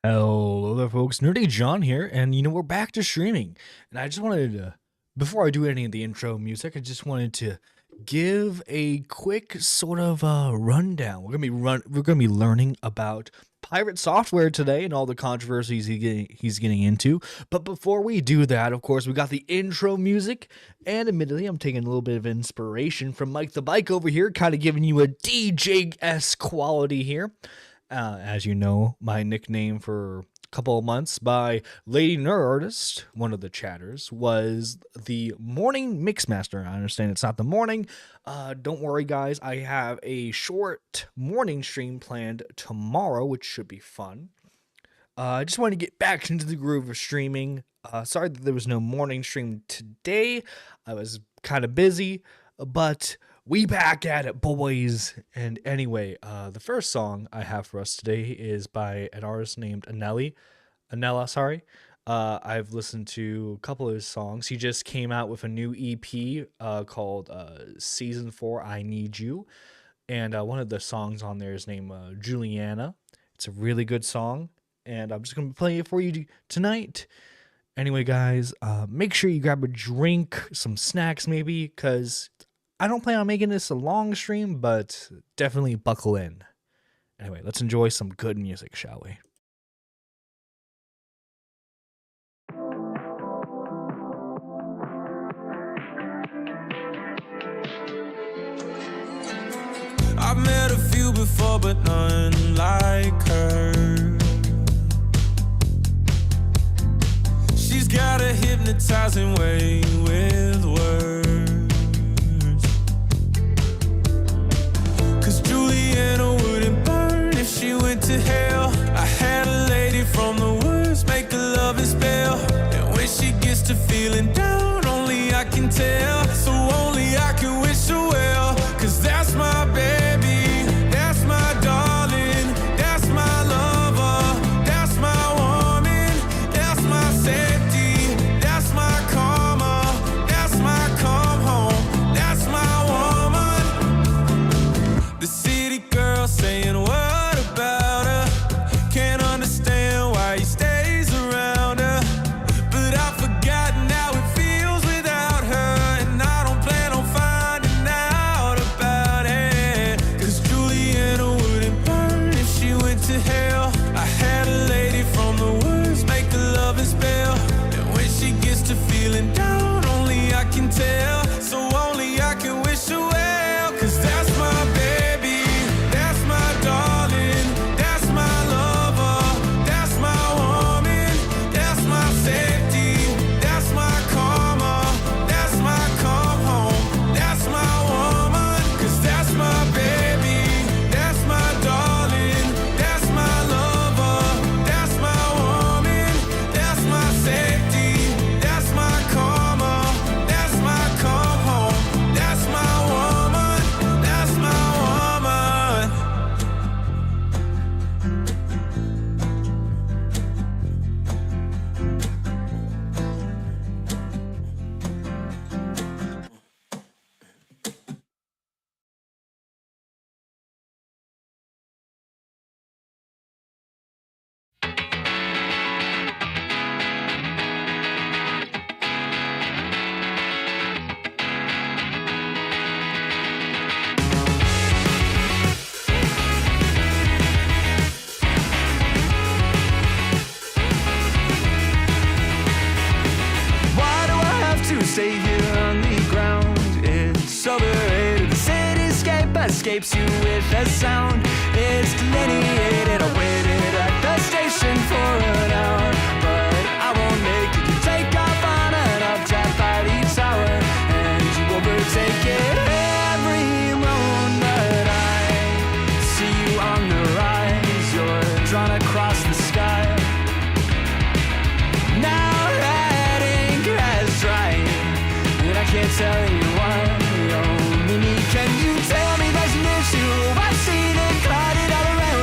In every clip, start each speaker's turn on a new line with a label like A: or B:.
A: Hello there, folks. Nerdy John here, and we're back to streaming. And I just wanted to, before I do any of the intro music, I just wanted to give a quick sort of rundown. We're gonna be learning about pirate software today and all the controversies he's getting into. But before we do that, of course, we got the intro music, and admittedly, I'm taking a little bit of inspiration from Mike the Bike over here, kind of giving you a DJ-esque quality here. As you know, my nickname for a couple of months by Lady Nerdiest, one of the chatters, was the Morning Mixmaster. I understand it's not the morning. Don't worry, guys. I have a short morning stream planned tomorrow, which should be fun. I just wanted to get back into the groove of streaming. Sorry that there was no morning stream today. I was kind of busy, but we back at it, boys. And anyway, the first song I have for us today is by an artist named Anella, sorry. I've listened to a couple of his songs. He just came out with a new EP called Season 4, I Need You. And one of the songs on there is named Juliana. It's a really good song, and I'm just going to play it for you tonight. Anyway, guys, make sure you grab a drink, some snacks maybe, because I don't plan on making this a long stream, but definitely buckle in. Anyway, let's enjoy some good music, shall we?
B: I've met a few before, but none like her. She's got a hypnotizing way with words. Juliana wouldn't burn if she went to hell. I had a lady from the words make a loving spell. And when she gets to feeling down, only I can tell. So only I can wish her well. Cause that's my baby, that's my darling, that's my lover, that's my woman, that's my safety, that's my karma, that's my come home, that's my woman. The city girl saying what about her? Can't understand why he stays around her. But I've forgotten how it feels without her. And I don't plan on finding out about it. Cause Juliana wouldn't burn if she went to hell. I had a lady from the words make a loving spell. And when she gets to feeling down, only I can tell. So only I can wish her well. Cause that's my baby, that's my darling, that's my lover, that's my woman, that's my safety, that's my karma, that's my come home, that's my woman. Cause that's my baby, that's my darling, that's my lover, that's my woman, that's my safety, that's my karma, that's my come home, that's my woman, that's my woman. Why do I have to stay here on the ground? It's overrated. The cityscape escapes you with a sound. It's delineated. I waited at the station for an hour, but I won't make it. You take off on an updraft by the tower, and you overtake it. Every moment I see you on the rise, you're drawn across the sky. Now that ink has dried, and I can't tell you why. Oh, Mimi, can you tell me there's an issue? I've seen it clouded all around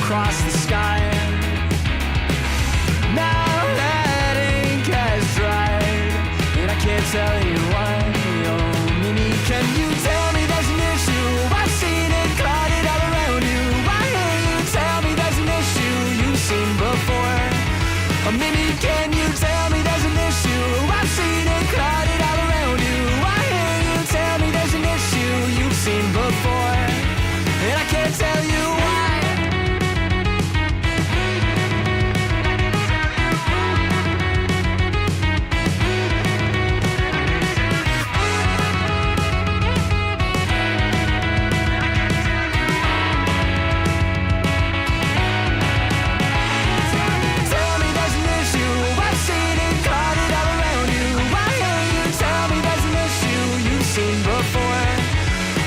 B: across the sky. Now that ink has dried, and I can't tell you why. Oh, Mimi, can you tell me there's an issue? I've seen it clouded all around you. Why can't you tell me there's an issue you've seen before? Oh, Mimi, can you tell me there's an issue? I've seen it clouded all around you. Why can't you tell me there's an issue you've seen before? And I can't tell you why. Tell me there's an issue. I've seen it clouded all around you. Why can't you tell me there's an issue you've seen before?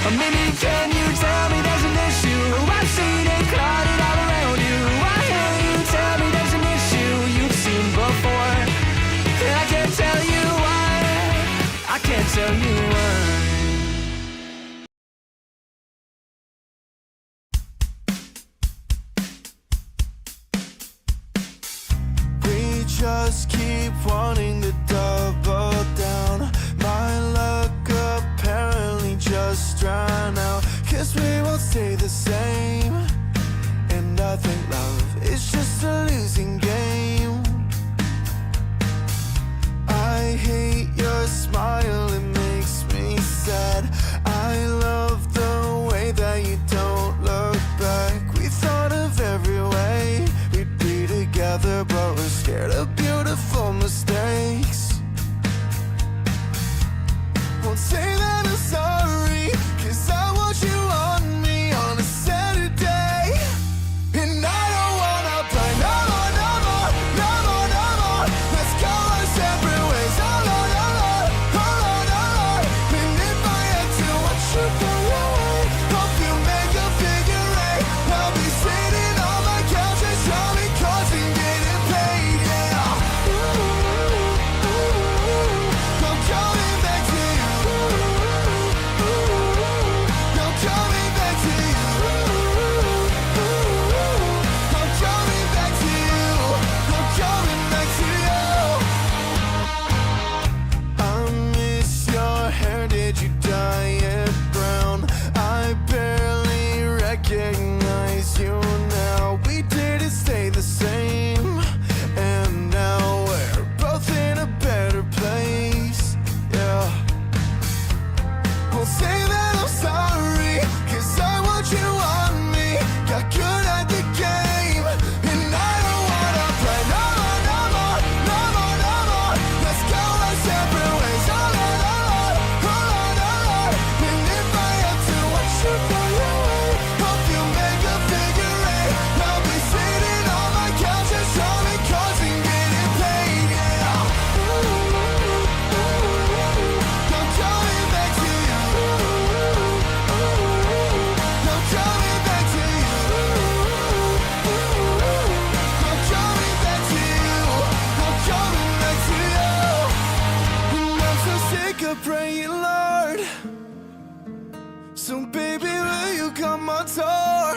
B: Or maybe can you tell me there's an issue? I've seen it clouded all around you. Why can't you tell me there's an issue you've seen before? And I can't tell you why. I can't tell you why. We just keep wanting to double down. My luck apparently just ran out. 'Cause we won't stay the same. And I think love is just a losing game. I hate your smile, it makes me sad. I love the way that you don't look back. We thought of every way we'd be together, but we're scared of beautiful mistakes. Won't say that I'm sorry, 'cause I want you on me on a Saturday. And I don't wanna play no more, no more, no more, no more. Let's go our separate ways. Oh Lord, oh Lord, oh Lord, oh Lord. And if I had to watch you go away, hope you make a figure eight. I'll be sitting on my couch and strumming chords and getting paid, yeah. I'm coming back to you. I'm coming back to you. I'm coming back to you. I'm coming back to you. I miss your hair, did you dye it brown? I barely recognize you now. We didn't stay the same, and now we're both in a better place, yeah. Won't say that I'm sorry, 'cause I want you on me. Got good at the game, and I don't wanna play no more, no more, no more, no more. Let's go our separate ways. Oh Lord, oh Lord, oh Lord, oh Lord. And if I have to watch you go away, hope you make a figure eight. I'll be sitting on my couch and strumming chords and getting paid, yeah. I'm coming back to you. I'm coming back to you. I'm coming back to you. I'm coming back to you. And I'm so sick of praying, Lord. So baby, will you come on tour?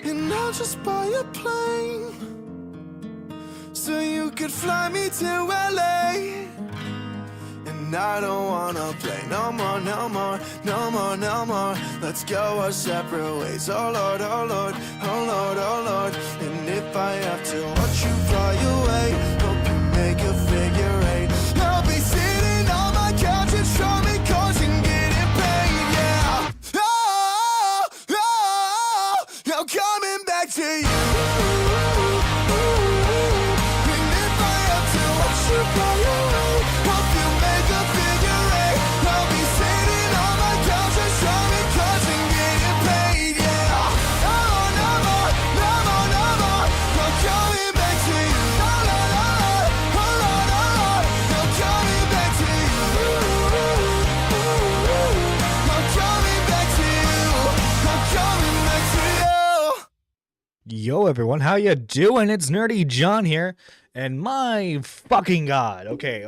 B: And I'll just buy a plane so you could fly me to LA. And I don't wanna play no more, no more, no more, no more. Let's go our separate ways. Oh Lord, oh Lord, oh Lord, oh Lord. And if I have to watch you fly away, hope you make a figure eight. I'll be sitting on my couch and strumming chords and getting paid, yeah. Oh, oh, I'm coming back to you. And if I have to watch you fly away, hope you make a figure eight. I'll be sitting on my couch and strumming chords and getting paid, yeah. No more, no more, no more, no more. I'm coming back to you. Oh Lord, oh Lord, oh Lord, oh Lord. I'm coming back to you. I'm coming back to you. I'm coming back to you.
A: Yo, everyone, how you doing? It's Nerdy John here, and my fucking god. Okay.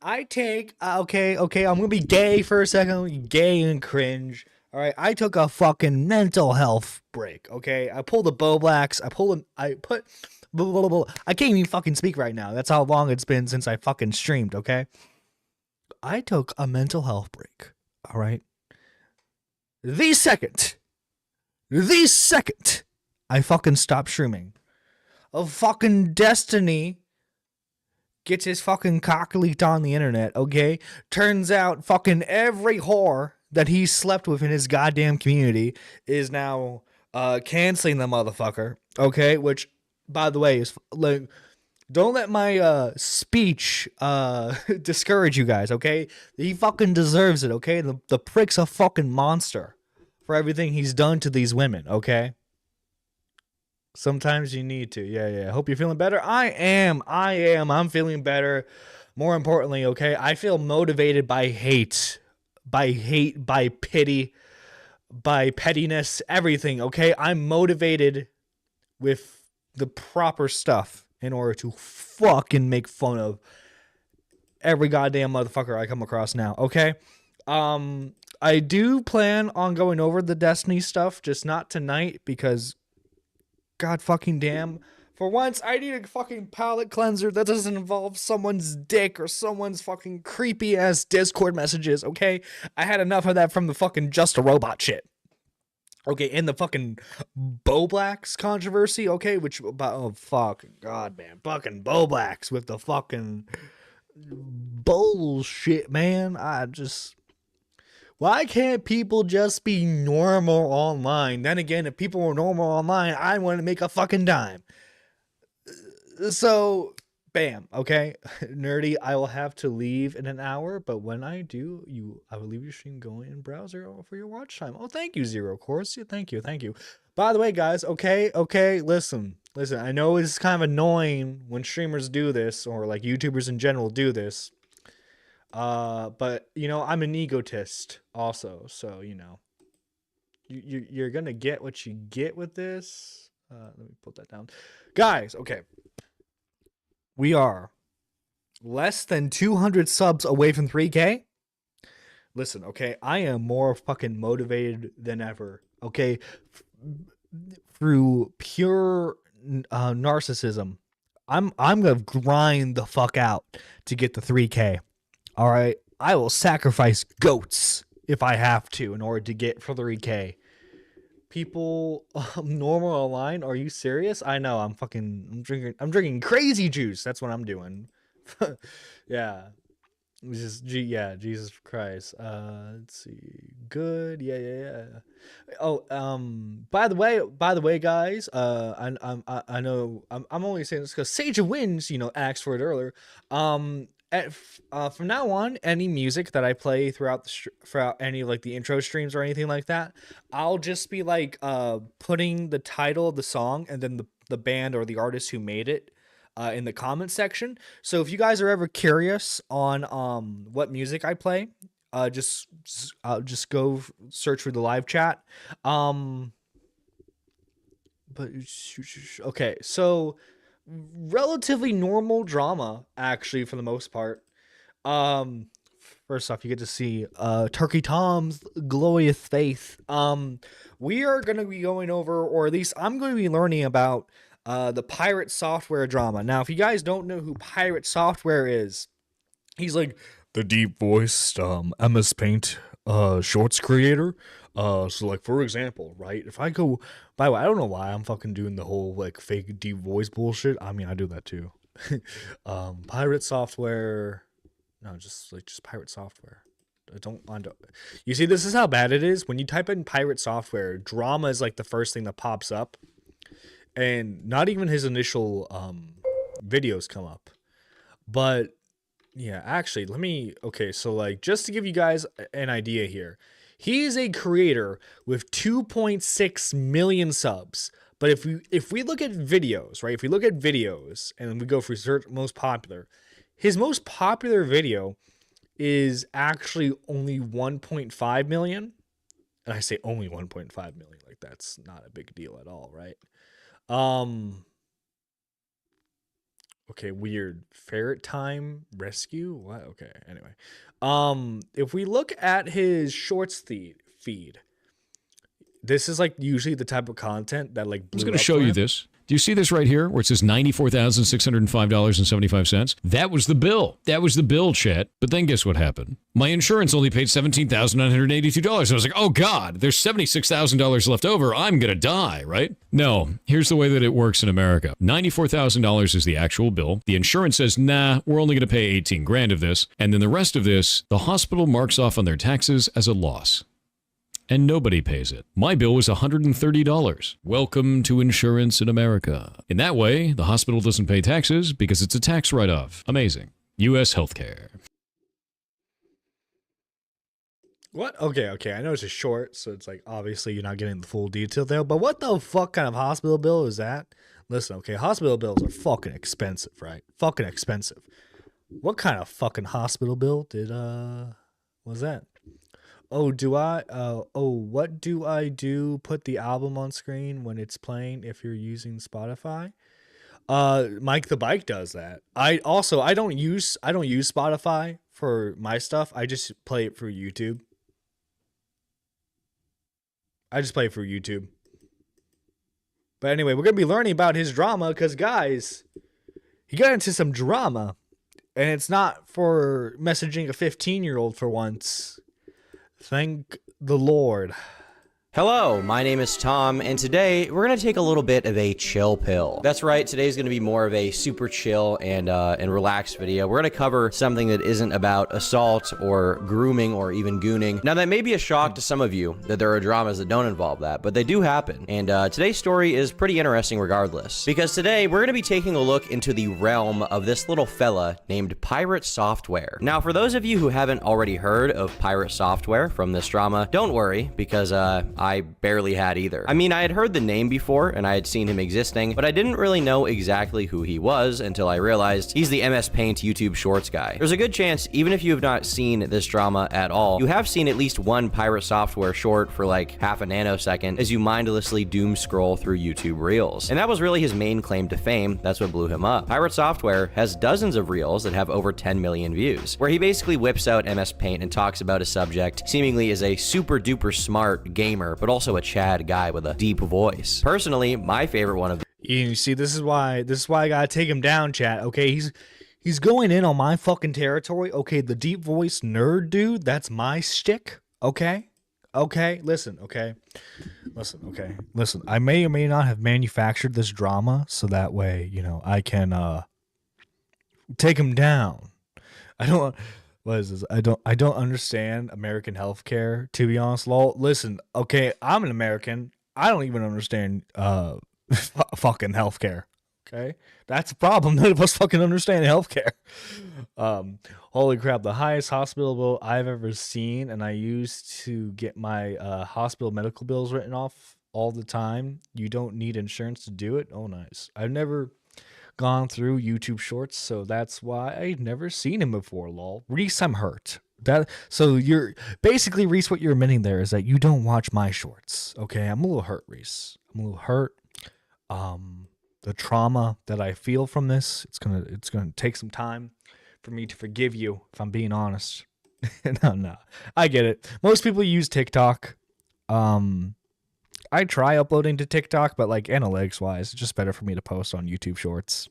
A: I'm gonna be gay for a second. Gay and cringe. All right, I took a fucking mental health break. Okay, I pulled the Bow Blacks. I put. Blah, blah, blah, blah. I can't even fucking speak right now. That's how long it's been since I fucking streamed. Okay, I took a mental health break. All right, the second, the second, I fucking stopped streaming. A fucking Destiny gets his fucking cock leaked on the internet, okay? Turns out fucking every whore that he slept with in his goddamn community is now canceling the motherfucker, okay? Which, by the way, is like, don't let my speech discourage you guys, okay? He fucking deserves it, okay? The prick's a fucking monster for everything he's done to these women, okay? Sometimes you need to. Yeah. Hope you're feeling better. I am. I'm feeling better. More importantly, okay, I feel motivated by hate, by pity, by pettiness, everything, okay? I'm motivated with the proper stuff in order to fucking make fun of every goddamn motherfucker I come across now, okay? I do plan on going over the Destiny stuff, just not tonight because God fucking damn. For once, I need a fucking palate cleanser that doesn't involve someone's dick or someone's fucking creepy ass Discord messages, okay? I had enough of that from the fucking Just a Robot shit. Okay, and the fucking Bow Blacks controversy, okay? Which, oh, fucking God, man. Fucking Bow Blacks with the fucking bullshit, man. Why can't people just be normal online? Then again, if people were normal online, I wouldn't make a fucking dime. So, bam, okay? Nerdy, I will have to leave in an hour, but when I do, I will leave your stream going in browser for your watch time. Oh, thank you, Zero Course. Yeah, thank you. By the way, guys, okay, listen. I know it's kind of annoying when streamers do this, or like YouTubers in general do this. But you know, I'm an egotist also, so you know, you're gonna get what you get with this. Let me put that down, guys. Okay, we are less than 200 subs away from 3K. Listen, okay, I am more fucking motivated than ever. Okay, through pure narcissism, I'm gonna grind the fuck out to get the 3K. All right, I will sacrifice goats if I have to in order to get for 3K. People, normal online? Are you serious? I know. I'm drinking crazy juice. That's what I'm doing. Yeah. Yeah, Jesus Christ. Let's see. Good. Yeah. Oh, by the way, guys, I know I'm only saying this because Sage of Winds, asked for it earlier. From now on, any music that I play throughout any like the intro streams or anything like that, I'll just be like putting the title of the song and then the band or the artist who made it in the comment section. So if you guys are ever curious on what music I play, just go search for the live chat. But okay, so relatively normal drama actually for the most part. First off, you get to see Turkey Tom's glorious face. We are going to be going over, or at least I'm going to be learning about the Pirate Software drama. Now, if you guys don't know who Pirate Software is, he's like the deep voiced MS Paint shorts creator. So like for example, right? If I go, by the way, I don't know why I'm fucking doing the whole like fake deep voice bullshit. I mean, I do that too. Pirate Software. No, just Pirate Software. I don't want to. You see, this is how bad it is. When you type in Pirate Software, drama is like the first thing that pops up. And not even his initial videos come up. But yeah, actually, okay, so like just to give you guys an idea here. He is a creator with 2.6 million subs. But if we look at videos, right? If we look at videos and we go for search most popular, his most popular video is actually only 1.5 million. And I say only 1.5 million, like that's not a big deal at all, right? Okay, weird. Ferret Time Rescue? What? Okay, anyway. If we look at his shorts feed, this is like usually the type of content that like
C: I was
A: blew
C: going to
A: up
C: show
A: for
C: you
A: him.
C: this. Do you see this right here where it says $94,605.75? That was the bill. That was the bill, chat. But then guess what happened? My insurance only paid $17,982. I was like, oh God, there's $76,000 left over. I'm going to die, right? No, here's the way that it works in America. $94,000 is the actual bill. The insurance says, nah, we're only going to pay 18 grand of this. And then the rest of this, the hospital marks off on their taxes as a loss. And nobody pays it. My bill was $130. Welcome to insurance in America. In that way, the hospital doesn't pay taxes because it's a tax write-off. Amazing. U.S. healthcare.
A: What? Okay. I know it's a short, so it's like obviously you're not getting the full detail there. But what the fuck kind of hospital bill is that? Listen, okay, hospital bills are fucking expensive, right? Fucking expensive. What kind of fucking hospital bill did was that? What do I do? Put the album on screen when it's playing if you're using Spotify. Mike the Bike does that. I don't use Spotify for my stuff. I just play it through YouTube. But anyway, we're gonna be learning about his drama because guys, he got into some drama, and it's not for messaging a 15-year-old for once. Thank the Lord.
D: Hello, my name is Tom, and today we're going to take a little bit of a chill pill. That's right, today's going to be more of a super chill and relaxed video. We're going to cover something that isn't about assault or grooming or even gooning. Now, that may be a shock to some of you that there are dramas that don't involve that, but they do happen. And today's story is pretty interesting regardless, because today we're going to be taking a look into the realm of this little fella named Pirate Software. Now, for those of you who haven't already heard of Pirate Software from this drama, don't worry, because I barely had either. I mean, I had heard the name before and I had seen him existing, but I didn't really know exactly who he was until I realized he's the MS Paint YouTube Shorts guy. There's a good chance, even if you have not seen this drama at all, you have seen at least one Pirate Software short for like half a nanosecond as you mindlessly doom scroll through YouTube Reels. And that was really his main claim to fame. That's what blew him up. Pirate Software has dozens of Reels that have over 10 million views, where he basically whips out MS Paint and talks about a subject seemingly as a super duper smart gamer, but also a Chad guy with a deep voice. Personally, my favorite one of
A: You see, this is why I gotta take him down, chat. Okay, he's going in on my fucking territory. Okay, the deep voice nerd dude, that's my shtick. Okay, listen. I may or may not have manufactured this drama so that way, you know, I can take him down. I don't. What is this? I don't understand American healthcare, to be honest, lol. Listen, okay, I'm an American. I don't even understand fucking healthcare. Okay? That's a problem. None of us fucking understand healthcare. Holy crap, the highest hospital bill I've ever seen, and I used to get my hospital medical bills written off all the time. You don't need insurance to do it. Oh, nice. I've never gone through YouTube Shorts, so that's why I've never seen him before, lol. Reese, I'm hurt. So you're basically, Reese, what you're admitting there is that you don't watch my shorts. Okay, I'm a little hurt, Reese. I'm a little hurt. The trauma that I feel from this, it's gonna take some time for me to forgive you, if I'm being honest. No, I get it. Most people use TikTok. I try uploading to TikTok, but like analytics wise, it's just better for me to post on YouTube Shorts.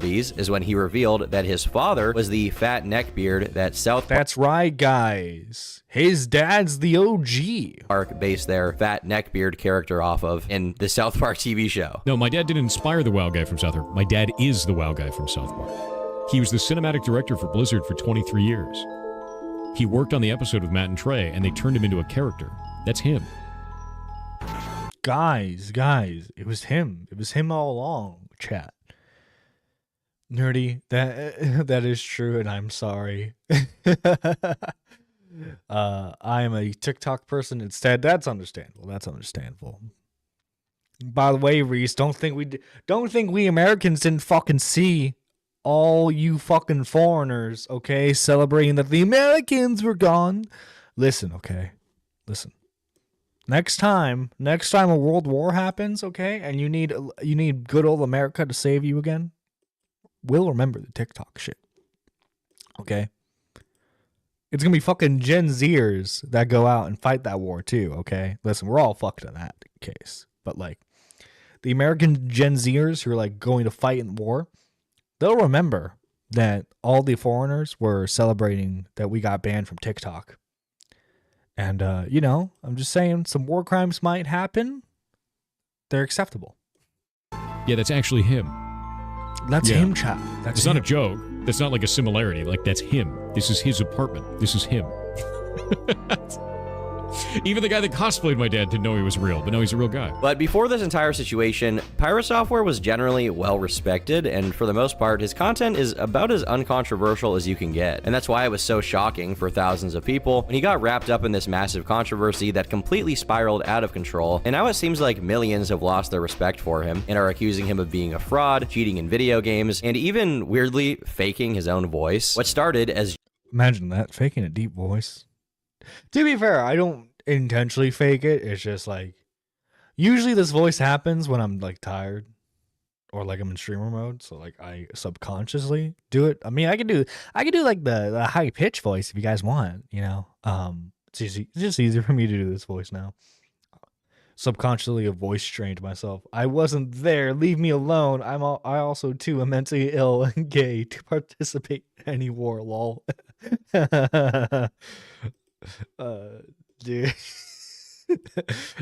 D: these is when he revealed that his father was the fat neckbeard that South
A: That's right, guys. His dad's the OG.
D: Park based their fat neckbeard character off of in the South Park TV show.
C: No, my dad didn't inspire the WoW guy from South Park. My dad is the WoW guy from South Park. He was the cinematic director for Blizzard for 23 years. He worked on the episode with Matt and Trey, and they turned him into a character. That's him.
A: Guys, it was him. It was him all along, chat. Nerdy, that is true, and I'm sorry. I am a TikTok person instead. That's understandable. By the way, Reese, don't think we Americans didn't fucking see all you fucking foreigners, okay, celebrating that the Americans were gone. Listen, okay, listen. Next time a world war happens, okay, and you need good old America to save you again, we'll remember the TikTok shit. Okay? It's gonna be fucking Gen Zers that go out and fight that war too, okay? Listen, we're all fucked in that case. But like the American Gen Zers who are like going to fight in war, they'll remember that all the foreigners were celebrating that we got banned from TikTok. And you know, I'm just saying some war crimes might happen. They're acceptable.
C: Yeah, that's actually him.
A: That's
C: Yeah.
A: him, chap. That's
C: It's not a joke. That's not like a similarity. Like, that's him. This is his apartment. This is him. Even the guy that cosplayed my dad didn't know he was real, but no, he's a real guy.
D: But before this entire situation, Pirate Software was generally well respected, and for the most part, his content is about as uncontroversial as you can get. And that's why it was so shocking for thousands of people when he got wrapped up in this massive controversy that completely spiraled out of control. And now it seems like millions have lost their respect for him and are accusing him of being a fraud, cheating in video games, and even weirdly faking his own voice. What started as
A: Imagine that, faking a deep voice. To be fair, I don't intentionally fake it. It's just like, usually this voice happens when I'm like tired or like I'm in streamer mode. So like I subconsciously do it. I mean, I can do like the high pitch voice if you guys want, you know. It's easy. It's just easier for me to do this voice now. Subconsciously, a voice trained myself. I wasn't there. Leave me alone. I also too am mentally ill and gay to participate in any war. Lol. Dude.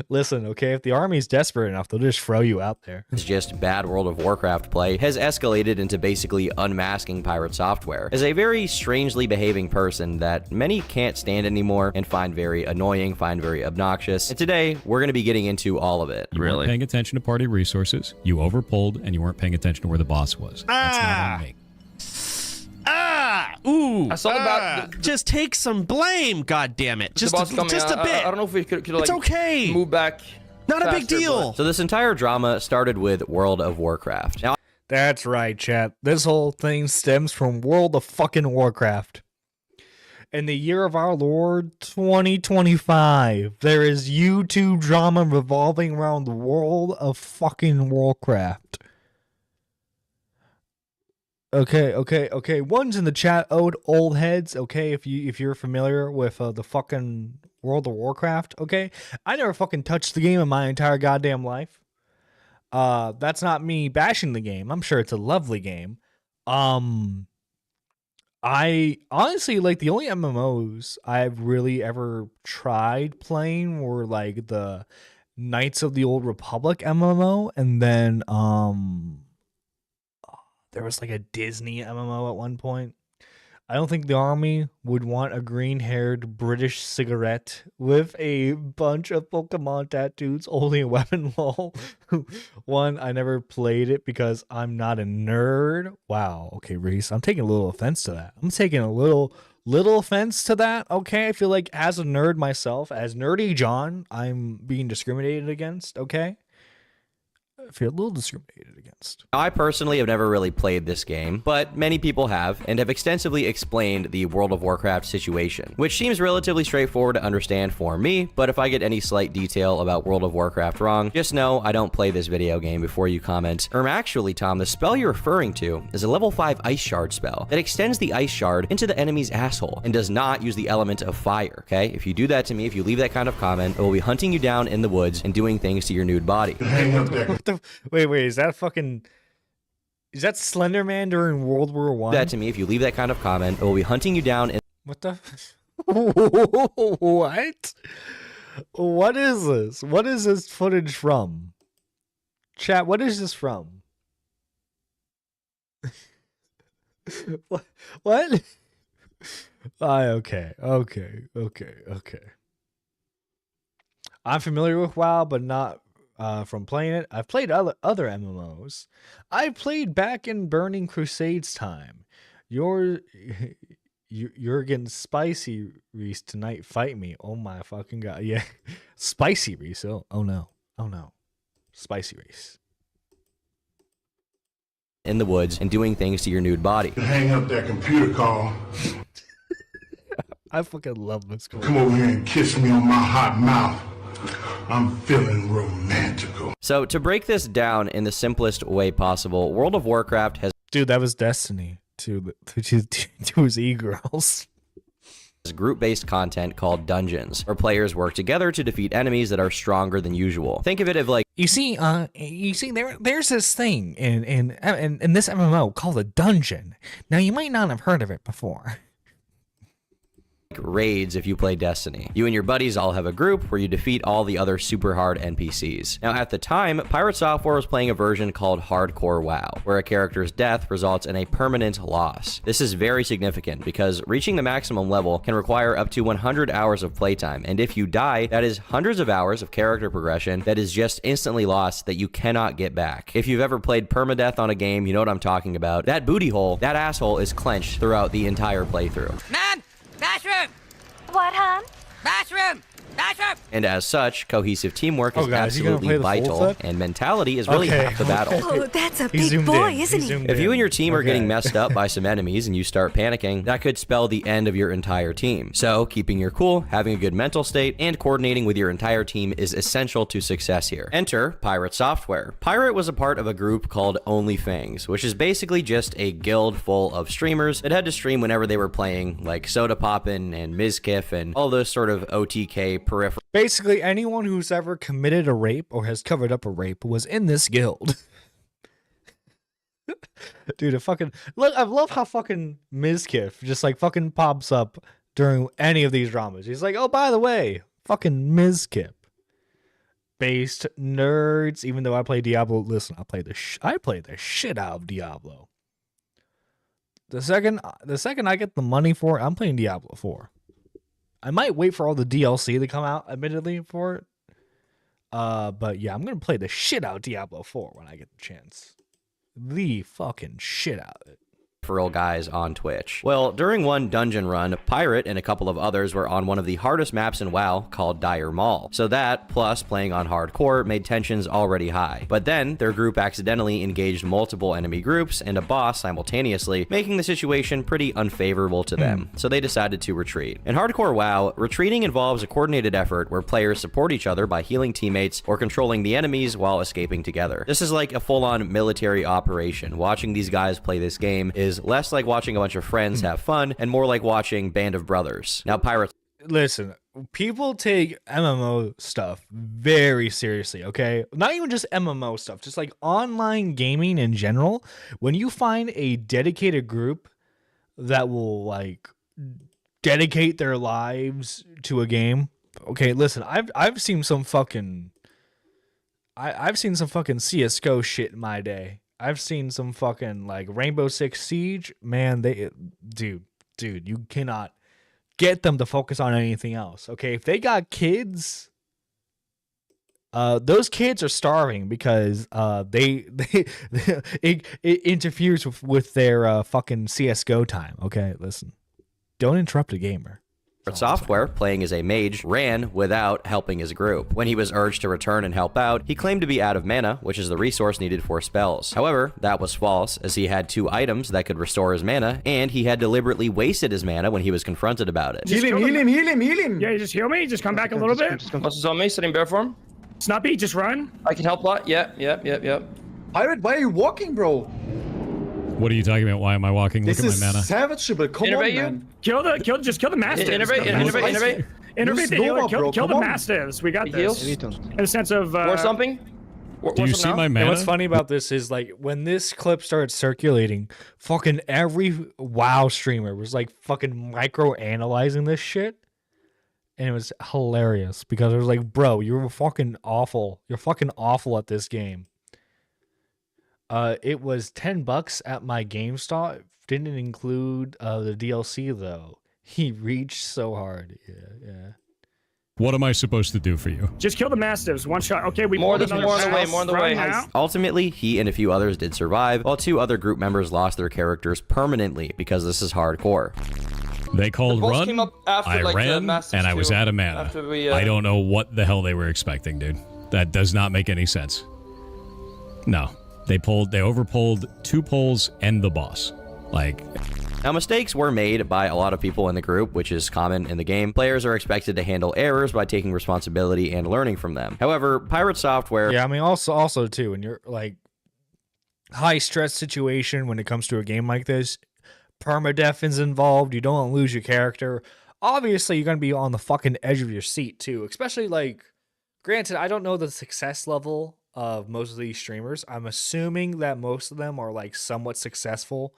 A: Listen, okay, if the army's desperate enough, they'll just throw you out there.
D: just bad World of Warcraft play has escalated into basically unmasking Pirate Software as a very strangely behaving person that many can't stand anymore and find very annoying, find very obnoxious. And today, we're going to be getting into all of it.
C: You weren't paying attention to party resources, you overpulled, and you weren't paying attention to where the boss was. That's not on me.
E: Ooh.
F: I saw about
E: just take some blame, god damn it. Just
F: boss coming.
E: just a
F: I
E: bit.
F: don't know if we could like
E: It's okay.
F: move back.
E: Not a big
F: faster,
E: deal.
D: So this entire drama started with World of Warcraft. Now,
A: That's right, chat. This whole thing stems from World of fucking Warcraft. In the year of our Lord 2025, there is YouTube drama revolving around the world of fucking Warcraft. Okay. One's in the chat, old heads. Okay, if you're familiar with the fucking World of Warcraft. Okay, I never fucking touched the game in my entire goddamn life. That's not me bashing the game. I'm sure it's a lovely game. I honestly like the only MMOs I've really ever tried playing were like the Knights of the Old Republic MMO, and then there was like a Disney MMO at one point. I don't think the army would want a green-haired British cigarette with a bunch of Pokemon tattoos holding a weapon. Lol. One, I never played it because I'm not a nerd. Wow. Okay, Reese, I'm taking a little offense to that. I'm taking a little offense to that. Okay, I feel like as a nerd myself, as Nerdy John, I'm being discriminated against. Okay. I feel a little discriminated against.
D: I personally have never really played this game, but many people have, and have extensively explained the World of Warcraft situation, which seems relatively straightforward to understand for me, but if I get any slight detail about World of Warcraft wrong, just know I don't play this video game before you comment. Actually, Tom, the spell you're referring to is a level 5 Ice Shard spell that extends the Ice Shard into the enemy's asshole and does not use the element of fire, okay? If you do that to me, if you leave that kind of comment, I will be hunting you down in the woods and doing things to your nude body.
A: What the? Wait, is that fucking? Is that Slender Man during World War One?
D: That to me, if you leave that kind of comment, I will be hunting you down in
A: What the? What? What is this? What is this footage from? Chat, what is this from? What? Okay. I'm familiar with WoW, but not from playing it. I've played other MMOs. I played back in Burning Crusades time. You're getting spicy, Reese, tonight. Fight me. Oh my fucking god. Yeah. Spicy, Reese. Oh no. Spicy, Reese.
D: in the woods and doing things to your nude body.
G: Hang up that computer call.
A: I fucking love this call.
G: Come over here and kiss me on my hot mouth. I'm feeling romantical.
D: So to break this down in the simplest way possible, World of Warcraft has
A: Dude, that was Destiny to his e-girls.
D: group-based content called dungeons, where players work together to defeat enemies that are stronger than usual. Think of it as like
A: You see, there's this thing in this MMO called a dungeon. Now you might not have heard of it before.
D: raids if you play Destiny. You and your buddies all have a group where you defeat all the other super hard NPCs. Now at the time, Pirate Software was playing a version called Hardcore WoW, where a character's death results in a permanent loss. This is very significant because reaching the maximum level can require up to 100 hours of playtime, and if you die, that is hundreds of hours of character progression that is just instantly lost that you cannot get back. If you've ever played permadeath on a game, you know what I'm talking about. That booty hole, that asshole is clenched throughout the entire playthrough.
F: Mom! Bathroom!
H: What, hon?
F: Bathroom! Bathroom!
D: And as such, cohesive teamwork is
A: guys, you gonna play
D: absolutely
A: the full
D: vital,
A: clip?
D: and mentality is really half the battle.
H: Oh, that's a
A: He
H: big
A: zoomed
H: boy,
A: in.
H: isn't he?
A: zoomed
D: If you
A: in.
D: and your team are
A: Okay.
D: getting messed up by some enemies and you start panicking, that could spell the end of your entire team. So, keeping your cool, having a good mental state, and coordinating with your entire team is essential to success here. Enter Pirate Software. Pirate was a part of a group called OnlyFangs, which is basically just a guild full of streamers that had to stream whenever they were playing, like Soda Poppin' and Mizkif and all those sort of OTK peripheral
A: Basically, anyone who's ever committed a rape or has covered up a rape was in this guild. Dude, I love how fucking Mizkif just like fucking pops up during any of these dramas. He's like, oh, by the way, fucking Mizkif. Based nerds, even though I play Diablo. Listen, I play the shit out of Diablo. The second I get the money for it, I'm playing Diablo 4. I might wait for all the DLC to come out, admittedly, for it. But yeah, I'm gonna play the shit out of Diablo 4 when I get the chance. The fucking shit out of it.
D: guys on Twitch. Well, during one dungeon run, Pirate and a couple of others were on one of the hardest maps in WoW called Dire Mall. So that, plus playing on hardcore, made tensions already high. But then, their group accidentally engaged multiple enemy groups and a boss simultaneously, making the situation pretty unfavorable to them. So they decided to retreat. In hardcore WoW, retreating involves a coordinated effort where players support each other by healing teammates or controlling the enemies while escaping together. This is like a full-on military operation. Watching these guys play this game is less like watching a bunch of friends have fun and more like watching Band of Brothers. Now, Pirates
A: Listen, people take MMO stuff very seriously, okay? Not even just MMO stuff, just like online gaming in general. When you find a dedicated group that will like dedicate their lives to a game, okay, listen, I've seen some fucking I've seen some fucking CS:GO shit in my day. I've seen some fucking like Rainbow Six Siege. Man, dude, you cannot get them to focus on anything else. Okay, if they got kids, those kids are starving because it interferes with their fucking CS:GO time. Okay, listen, don't interrupt a gamer.
D: Software, playing as a mage, ran without helping his group. When he was urged to return and help out, he claimed to be out of mana, which is the resource needed for spells. However, that was false, as he had 2 items that could restore his mana, and he had deliberately wasted his mana when he was confronted about it.
I: Heal him. Yeah, you just heal me. Just come back a little bit.
J: What's on me? Sitting bear form.
I: Snuppy, just run.
J: I can help a lot. Yep.
K: Pirate, why are you walking, bro?
C: What are you talking about? Why am I walking?
K: This
C: Look at
K: is
C: my mana.
K: savageable. Come
J: Innervate
K: on,
J: you?
K: man.
I: Just kill the mastiffs.
J: Innervate.
I: Innervate the healer. Kill the mastiffs. We got this.
J: Heals.
I: In a sense of
J: War something.
C: Do you see my mana?
A: And what's funny about this is like when this clip started circulating, fucking every WoW streamer was like fucking micro analyzing this shit. And it was hilarious because it was like, bro, you're fucking awful. You're fucking awful at this game. It was $10 at my GameStop. Didn't include the DLC though. He reached so hard. Yeah.
C: What am I supposed to do for you?
I: just kill the mastiffs. One shot. Okay, we
J: More
I: pulled
J: on
I: another
J: the way.
I: pass.
J: More on the
I: Run
J: way.
I: now.
D: Ultimately, he and a few others did survive, while 2 other group members lost their characters permanently because this is hardcore.
C: They called
J: boss
C: run,
J: came up after,
C: I
J: like, the
C: ran,
J: Mastiffs
C: and I was
J: too.
C: out of mana.
J: After we,
C: I don't know what the hell they were expecting, dude. That does not make any sense. No. They overpulled 2 polls and the boss. Like...
D: Now, mistakes were made by a lot of people in the group, which is common in the game. Players are expected to handle errors by taking responsibility and learning from them. However, Pirate Software...
A: Yeah, I mean, also too, when you're like high stress situation when it comes to a game like this, permadeath is involved. You don't want to lose your character. obviously you're gonna be on the fucking edge of your seat too. Especially like, granted, I don't know the success level of most of these streamers. I'm assuming that most of them are like somewhat successful,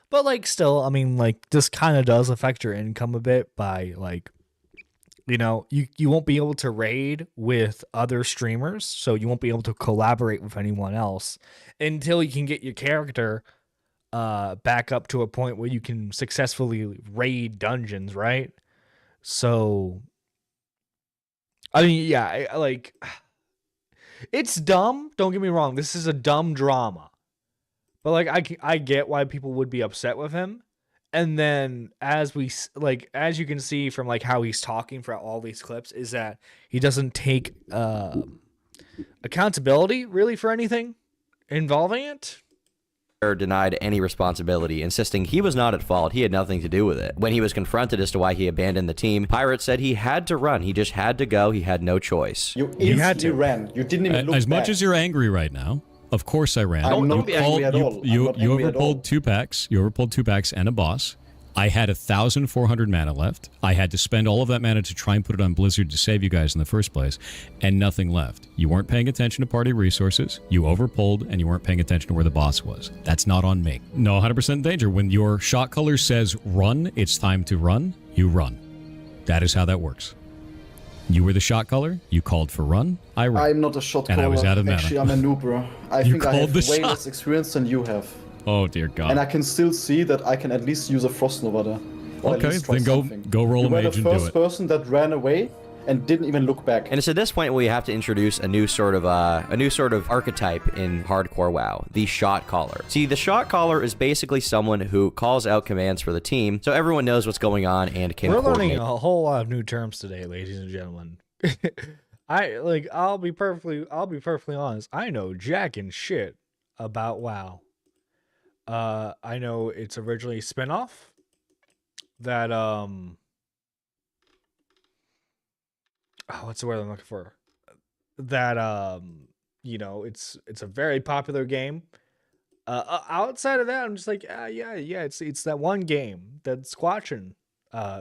A: but like still, I mean, like this kind of does affect your income a bit by like, you won't be able to raid with other streamers, so you won't be able to collaborate with anyone else until you can get your character back up to a point where you can successfully raid dungeons, right? So, I mean, yeah, like, it's dumb. Don't get me wrong. This is a dumb drama, but like, I get why people would be upset with him. And then as you can see from like how he's talking throughout all these clips, is that he doesn't take accountability really for anything involving it.
D: Denied any responsibility, insisting he was not at fault. He had nothing to do with it. When he was confronted as to why he abandoned the team, Pirate said he had to run. He just had to go. He had no choice.
K: You instantly ran. You didn't even look
C: As much
K: back.
C: as you're angry right now, of course I ran.
K: I'm not angry at all.
C: You
K: I'm not angry at all.
C: overpulled 2 packs. You overpulled 2 packs and a boss. I had 1,400 mana left. I had to spend all of that mana to try and put it on Blizzard to save you guys in the first place, and nothing left. You weren't paying attention to party resources, you overpulled, and you weren't paying attention to where the boss was. That's not on me. No 100% danger. When your shot color says run, it's time to run, you run. That is how that works. You were the shot color, you called for run, I ran.
K: I'm not a shot caller.
C: And I was out of mana.
K: Actually, I'm a noob, bro. I
C: You
K: think I
C: called
K: have
C: the
K: way
C: shot.
K: less experience than you have.
C: Oh dear God.
K: And I can still see that I can at least use a Frost Nova there. Or at
C: Okay,
K: least try
C: then
K: something.
C: go roll a
K: You were
C: mage
K: the
C: and do
K: first
C: it.
K: person that ran away and didn't even look back.
D: And it's at this point we have to introduce a new sort of archetype in hardcore WoW, the shot caller. See, the shot caller is basically someone who calls out commands for the team, so everyone knows what's going on and can
A: We're
D: coordinate.
A: learning a whole lot of new terms today, ladies and gentlemen. I'll be perfectly honest. I know jack and shit about WoW. I know it's originally a spinoff that what's the word I'm looking for? That it's a very popular game. Outside of that, I'm just like, yeah, it's that one game that Squatchin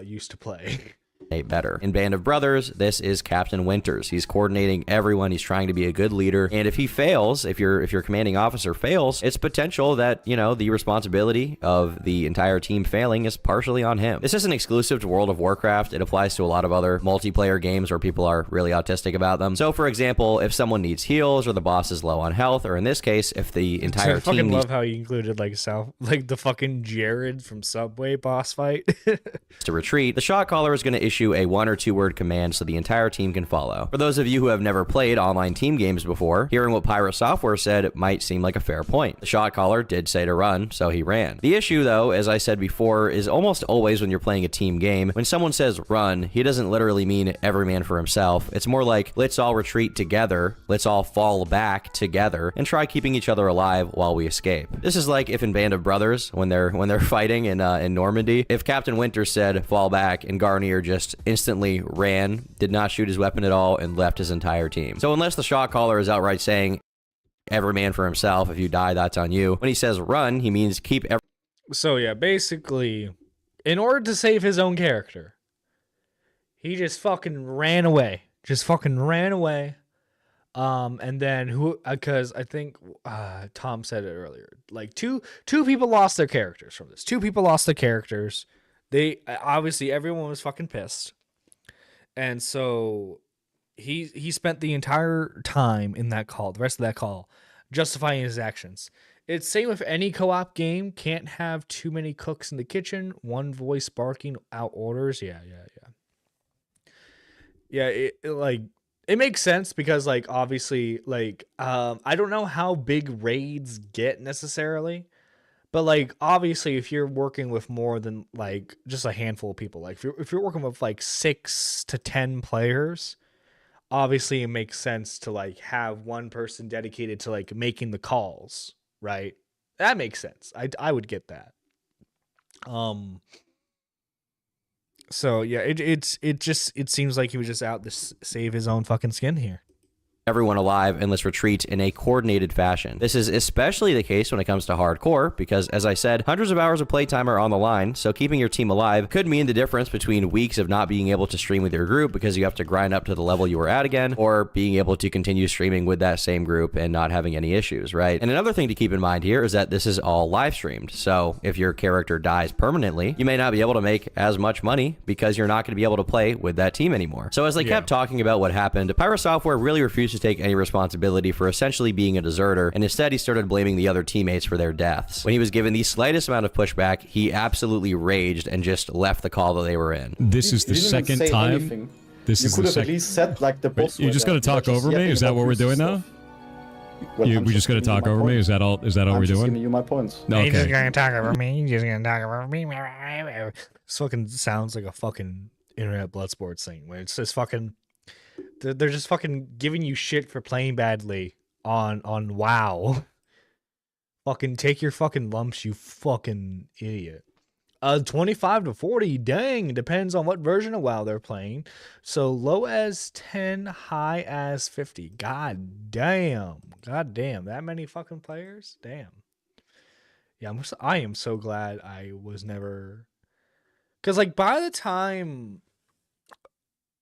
A: used to play.
D: Better. In Band of Brothers, this is Captain Winters. He's coordinating everyone. He's trying to be a good leader. And if he fails, if your commanding officer fails, it's potential that, the responsibility of the entire team failing is partially on him. This isn't exclusive to World of Warcraft. It applies to a lot of other multiplayer games where people are really autistic about them. So, for example, if someone needs heals or the boss is low on health, or in this case, if the entire
A: I fucking
D: team
A: love how you included like the fucking Jared from Subway boss fight.
D: to retreat, the shot caller is going to issue a 1 or 2 word command so the entire team can follow. For those of you who have never played online team games before, hearing what Pirate Software said, it might seem like a fair point. The shot caller did say to run, so he ran. The issue, though, as I said before, is almost always when you're playing a team game, when someone says run, he doesn't literally mean every man for himself. It's more like, let's all retreat together, let's all fall back together, and try keeping each other alive while we escape. This is like if in Band of Brothers, when they're fighting in Normandy, if Captain Winter said fall back and Garnier just instantly ran, did not shoot his weapon at all, and left his entire team. So unless the shot caller is outright saying every man for himself, if you die, that's on you. When he says run, he means keep every...
A: So yeah, basically, in order to save his own character, he just fucking ran away. And then because I think Tom said it earlier, like two people lost their characters from this. 2 people lost their characters. They obviously everyone was fucking pissed. And so he spent the entire time in that call, the rest of that call, justifying his actions. It's same with any co-op game. Can't have too many cooks in the kitchen. One voice barking out orders. Yeah. It makes sense because obviously I don't know how big raids get necessarily, but obviously if you're working with more than just a handful of people, if you're working with 6 to 10 players, obviously it makes sense to have one person dedicated to making the calls, right? That makes sense. I would get that. So yeah, it seems like he was just out to save his own fucking skin here.
D: everyone alive and let's retreat in a coordinated fashion. This is especially the case when it comes to hardcore, because as I said, hundreds of hours of playtime are on the line, so keeping your team alive could mean the difference between weeks of not being able to stream with your group because you have to grind up to the level you were at again, or being able to continue streaming with that same group and not having any issues, right? And another thing to keep in mind here is that this is all live streamed, so if your character dies permanently, you may not be able to make as much money because you're not going to be able to play with that team anymore. So as they kept talking about what happened, Pyro Software really refused to take any responsibility for essentially being a deserter, and instead he started blaming the other teammates for their deaths. When he was given the slightest amount of pushback, he absolutely raged and just left the call that they were in.
C: This is the second time.
K: Anything.
C: This
K: you
C: is
K: could
C: the
K: have at
C: second.
K: least said like the boss.
C: You're just gonna talk over me? Is that what we're doing now?
K: Well,
C: We're just gonna talk over me? Is that all? Is that all
K: I'm
C: we're
K: just
C: doing?
K: giving you my points.
C: No,
A: You're just
C: okay.
A: gonna talk over me. You're just gonna talk over me. This fucking sounds like a fucking internet blood sports thing where it's just fucking. They're just fucking giving you shit for playing badly on WoW. Fucking take your fucking lumps, you fucking idiot. 25 to 40, dang, depends on what version of WoW they're playing. So low as 10, high as 50. God damn, that many fucking players. Damn. Yeah, I am so glad I was never, because like by the time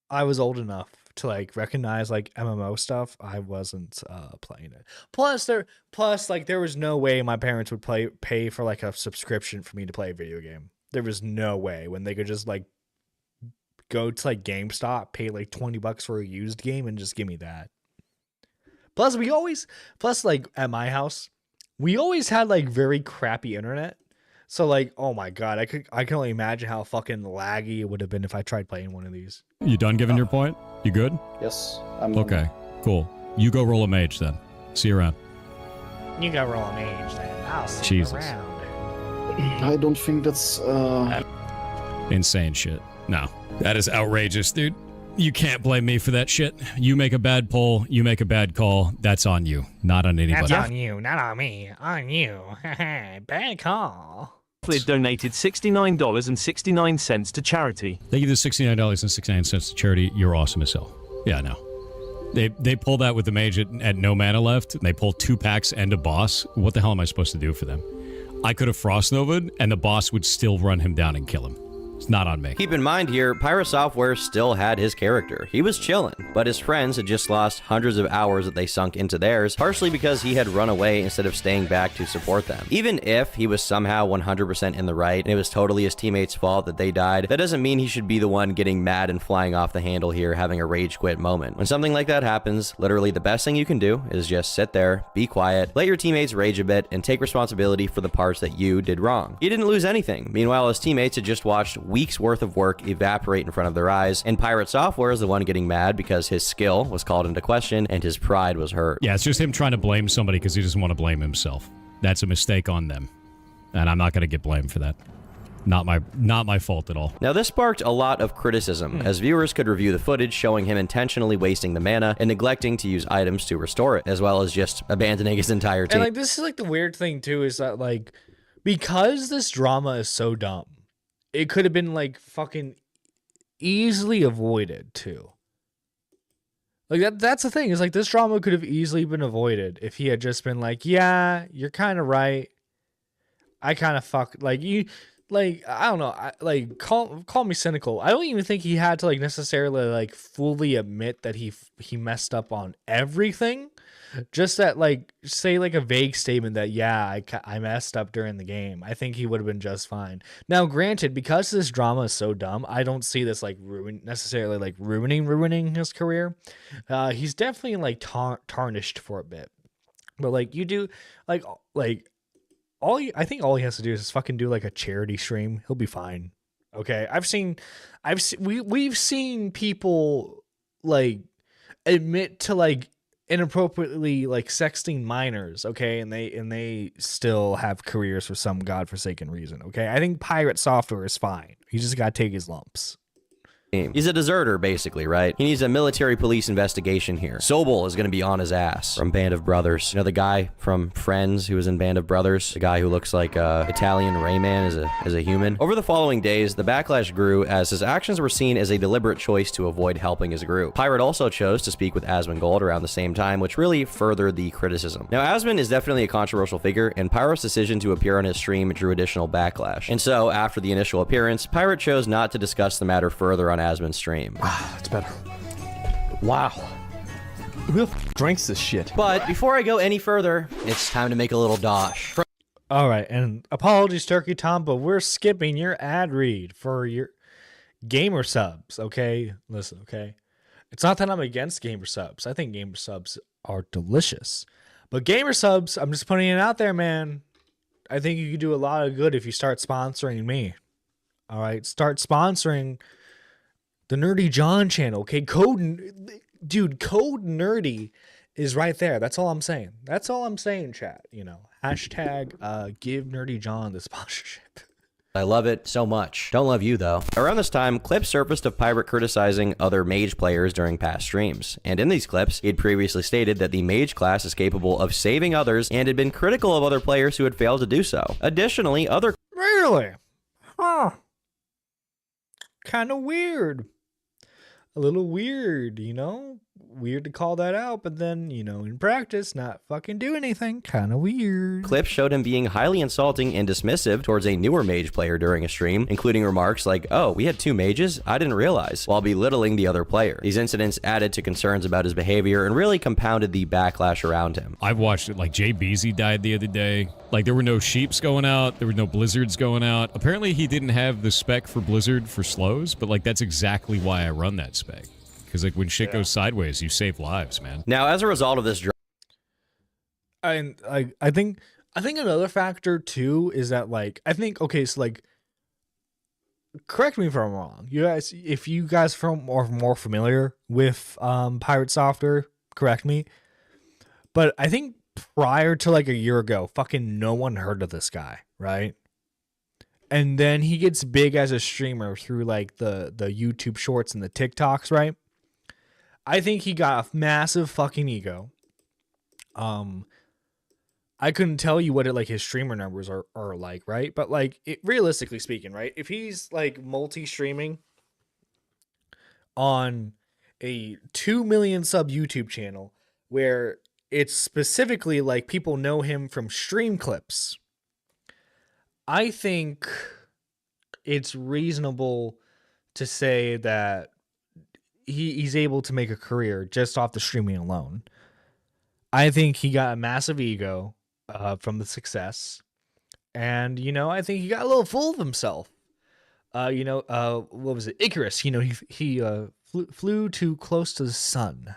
A: I was old enough to like recognize like MMO stuff, I wasn't playing it. Plus there was no way my parents would pay for like a subscription for me to play a video game. There was no way when they could just like go to like GameStop, pay like $20 for a used game and just give me that. Plus like at my house, we always had like very crappy internet. So like, oh my god, I can only imagine how fucking laggy it would have been if I tried playing one of these.
C: You done giving your point? You good?
K: Yes, I'm
C: Okay, cool. You go roll a mage then. See you around.
A: You go roll a mage then. I'll see you
C: Jesus.
A: around.
K: I don't think that's
C: Insane shit. No, that is outrageous, dude. You can't blame me for that shit. You make a bad poll, you make a bad call. That's on you, not on anybody.
A: That's on you, not on me. On you. Bad call.
E: Donated $69.69 to charity.
C: They give you $69.69 to charity. You're awesome as hell. Yeah, no. They pull that with the mage at no mana left. And they pull 2 packs and a boss. What the hell am I supposed to do for them? I could have Frost Nova'd, and the boss would still run him down and kill him. It's not on me.
D: Keep in mind here, Pyro Software still had his character. He was chilling, but his friends had just lost hundreds of hours that they sunk into theirs, partially because he had run away instead of staying back to support them. Even if he was somehow 100% in the right, and it was totally his teammates' fault that they died, that doesn't mean he should be the one getting mad and flying off the handle here, having a rage quit moment. When something like that happens, literally the best thing you can do is just sit there, be quiet, let your teammates rage a bit, and take responsibility for the parts that you did wrong. You didn't lose anything. Meanwhile, his teammates had just watched weeks worth of work evaporate in front of their eyes, and Pirate Software is the one getting mad because his skill was called into question and his pride was hurt.
C: Yeah, it's just him trying to blame somebody because he doesn't want to blame himself. That's a mistake on them, and I'm not going to get blamed for that. Not my fault at all.
D: Now this sparked a lot of criticism, as viewers could review the footage showing him intentionally wasting the mana and neglecting to use items to restore it, as well as just abandoning his entire team.
A: And like this is like the weird thing too, is that like because this drama is so dumb, it could have been like fucking easily avoided too. Like that's the thing, is like this drama could have easily been avoided if he had just been like, yeah, you're kind of right. I kind of like you, like, I don't know, like call me cynical. I don't even think he had to like necessarily like fully admit that he messed up on everything. Just that, like, say like a vague statement that, yeah, I messed up during the game. I think he would have been just fine. Now, granted, because this drama is so dumb, I don't see this like necessarily like ruining his career. He's definitely like tarnished for a bit. But like you do, like I think all he has to do is fucking do like a charity stream. He'll be fine. Okay, we've seen people like admit to like inappropriately like sexting minors, okay, and they still have careers for some godforsaken reason. Okay, I think Pirate Software is fine. He just gotta take his lumps.
D: He's a deserter, basically, right? He needs a military police investigation here. Sobel is going to be on his ass from Band of Brothers. You know, the guy from Friends who was in Band of Brothers? The guy who looks like Italian Rayman as a human. Over the following days, the backlash grew as his actions were seen as a deliberate choice to avoid helping his group. Pirate also chose to speak with Asmongold around the same time, which really furthered the criticism. Now, Asmon is definitely a controversial figure, and Pirate's decision to appear on his stream drew additional backlash. And so, after the initial appearance, Pirate chose not to discuss the matter further on Asmon's stream.
H: That's better. Wow. Who the f drinks this shit?
D: But before I go any further, it's time to make a little dosh.
A: All right, and apologies, Turkey Tom, but we're skipping your ad read for your gamer subs, okay? Listen, okay? It's not that I'm against gamer subs. I think gamer subs are delicious. But gamer subs, I'm just putting it out there, man. I think you could do a lot of good if you start sponsoring me. All right? Start sponsoring the Nerdy John channel, okay? Code Nerdy is right there. That's all I'm saying. That's all I'm saying, chat. You know, hashtag give Nerdy John the sponsorship.
D: I love it so much. Don't love you, though. Around this time, clips surfaced of Pirate criticizing other mage players during past streams. And in these clips, he had previously stated that the mage class is capable of saving others and had been critical of other players who had failed to do so. Additionally, other...
A: Really? Huh. Kind of weird. A little weird, you know? Weird to call that out, but then, you know, in practice, not fucking do anything. Kind of weird.
D: Clips showed him being highly insulting and dismissive towards a newer mage player during a stream, including remarks like, "Oh, we had 2 mages? I didn't realize," while belittling the other player. These incidents added to concerns about his behavior and really compounded the backlash around him.
C: I've watched it, like Jay Beezy died the other day. Like there were no sheeps going out, there were no blizzards going out. Apparently he didn't have the spec for blizzard for slows, but like that's exactly why I run that spec. Because like when shit goes sideways, you save lives, man.
D: Now, as a result of this,
A: I think another factor too is that like I think okay, so like correct me if I'm wrong. You guys, if you guys are more familiar with Pirate software, correct me. But I think prior to like a year ago, fucking no one heard of this guy, right? And then he gets big as a streamer through like the YouTube shorts and the TikToks, right? I think he got a massive fucking ego. I couldn't tell you what his streamer numbers are like, right? But like realistically speaking, right? If he's like multi-streaming on a 2 million sub YouTube channel where it's specifically like people know him from stream clips, I think it's reasonable to say that he's able to make a career just off the streaming alone. I think he got a massive ego from the success. And, you know, I think he got a little full of himself. What was it? Icarus, you know, he flew too close to the sun.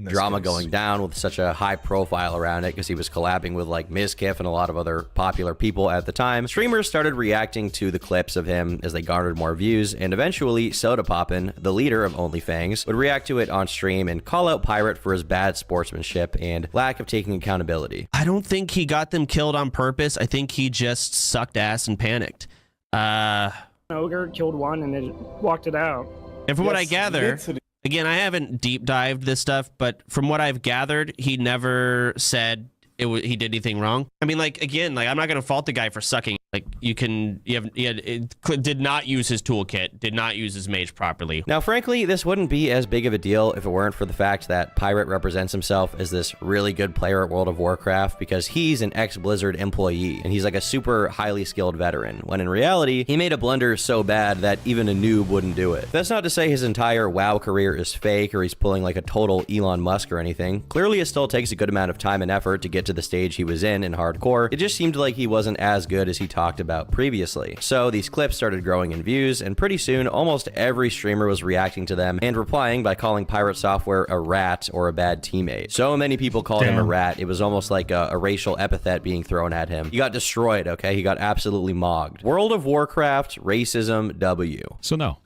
D: Drama going down with such a high profile around it because he was collabing with like Mizkif and a lot of other popular people at the time. Streamers started reacting to the clips of him as they garnered more views, and eventually Soda Poppin', the leader of OnlyFangs, would react to it on stream and call out Pirate for his bad sportsmanship and lack of taking accountability.
L: I don't think he got them killed on purpose. I think he just sucked ass and panicked.
I: Ogre killed one and then walked it out.
L: And from what I gather, again, I haven't deep dived this stuff, but from what I've gathered, he never said he did anything wrong. I mean, like, again, like, I'm not going to fault the guy for sucking. Like, he did not use his toolkit, did not use his mage properly.
D: Now, frankly, this wouldn't be as big of a deal if it weren't for the fact that Pirate represents himself as this really good player at World of Warcraft because he's an ex-Blizzard employee, and he's like a super highly skilled veteran, when in reality, he made a blunder so bad that even a noob wouldn't do it. That's not to say his entire WoW career is fake or he's pulling like a total Elon Musk or anything. Clearly, it still takes a good amount of time and effort to get to the stage he was in hardcore. It just seemed like he wasn't as good as he talked about previously. So these clips started growing in views, and pretty soon almost every streamer was reacting to them and replying by calling Pirate Software a rat or a bad teammate. So many people called him a rat, it was almost like a racial epithet being thrown at him. He got destroyed, okay? He got absolutely mogged. World of Warcraft, racism, W.
C: So no,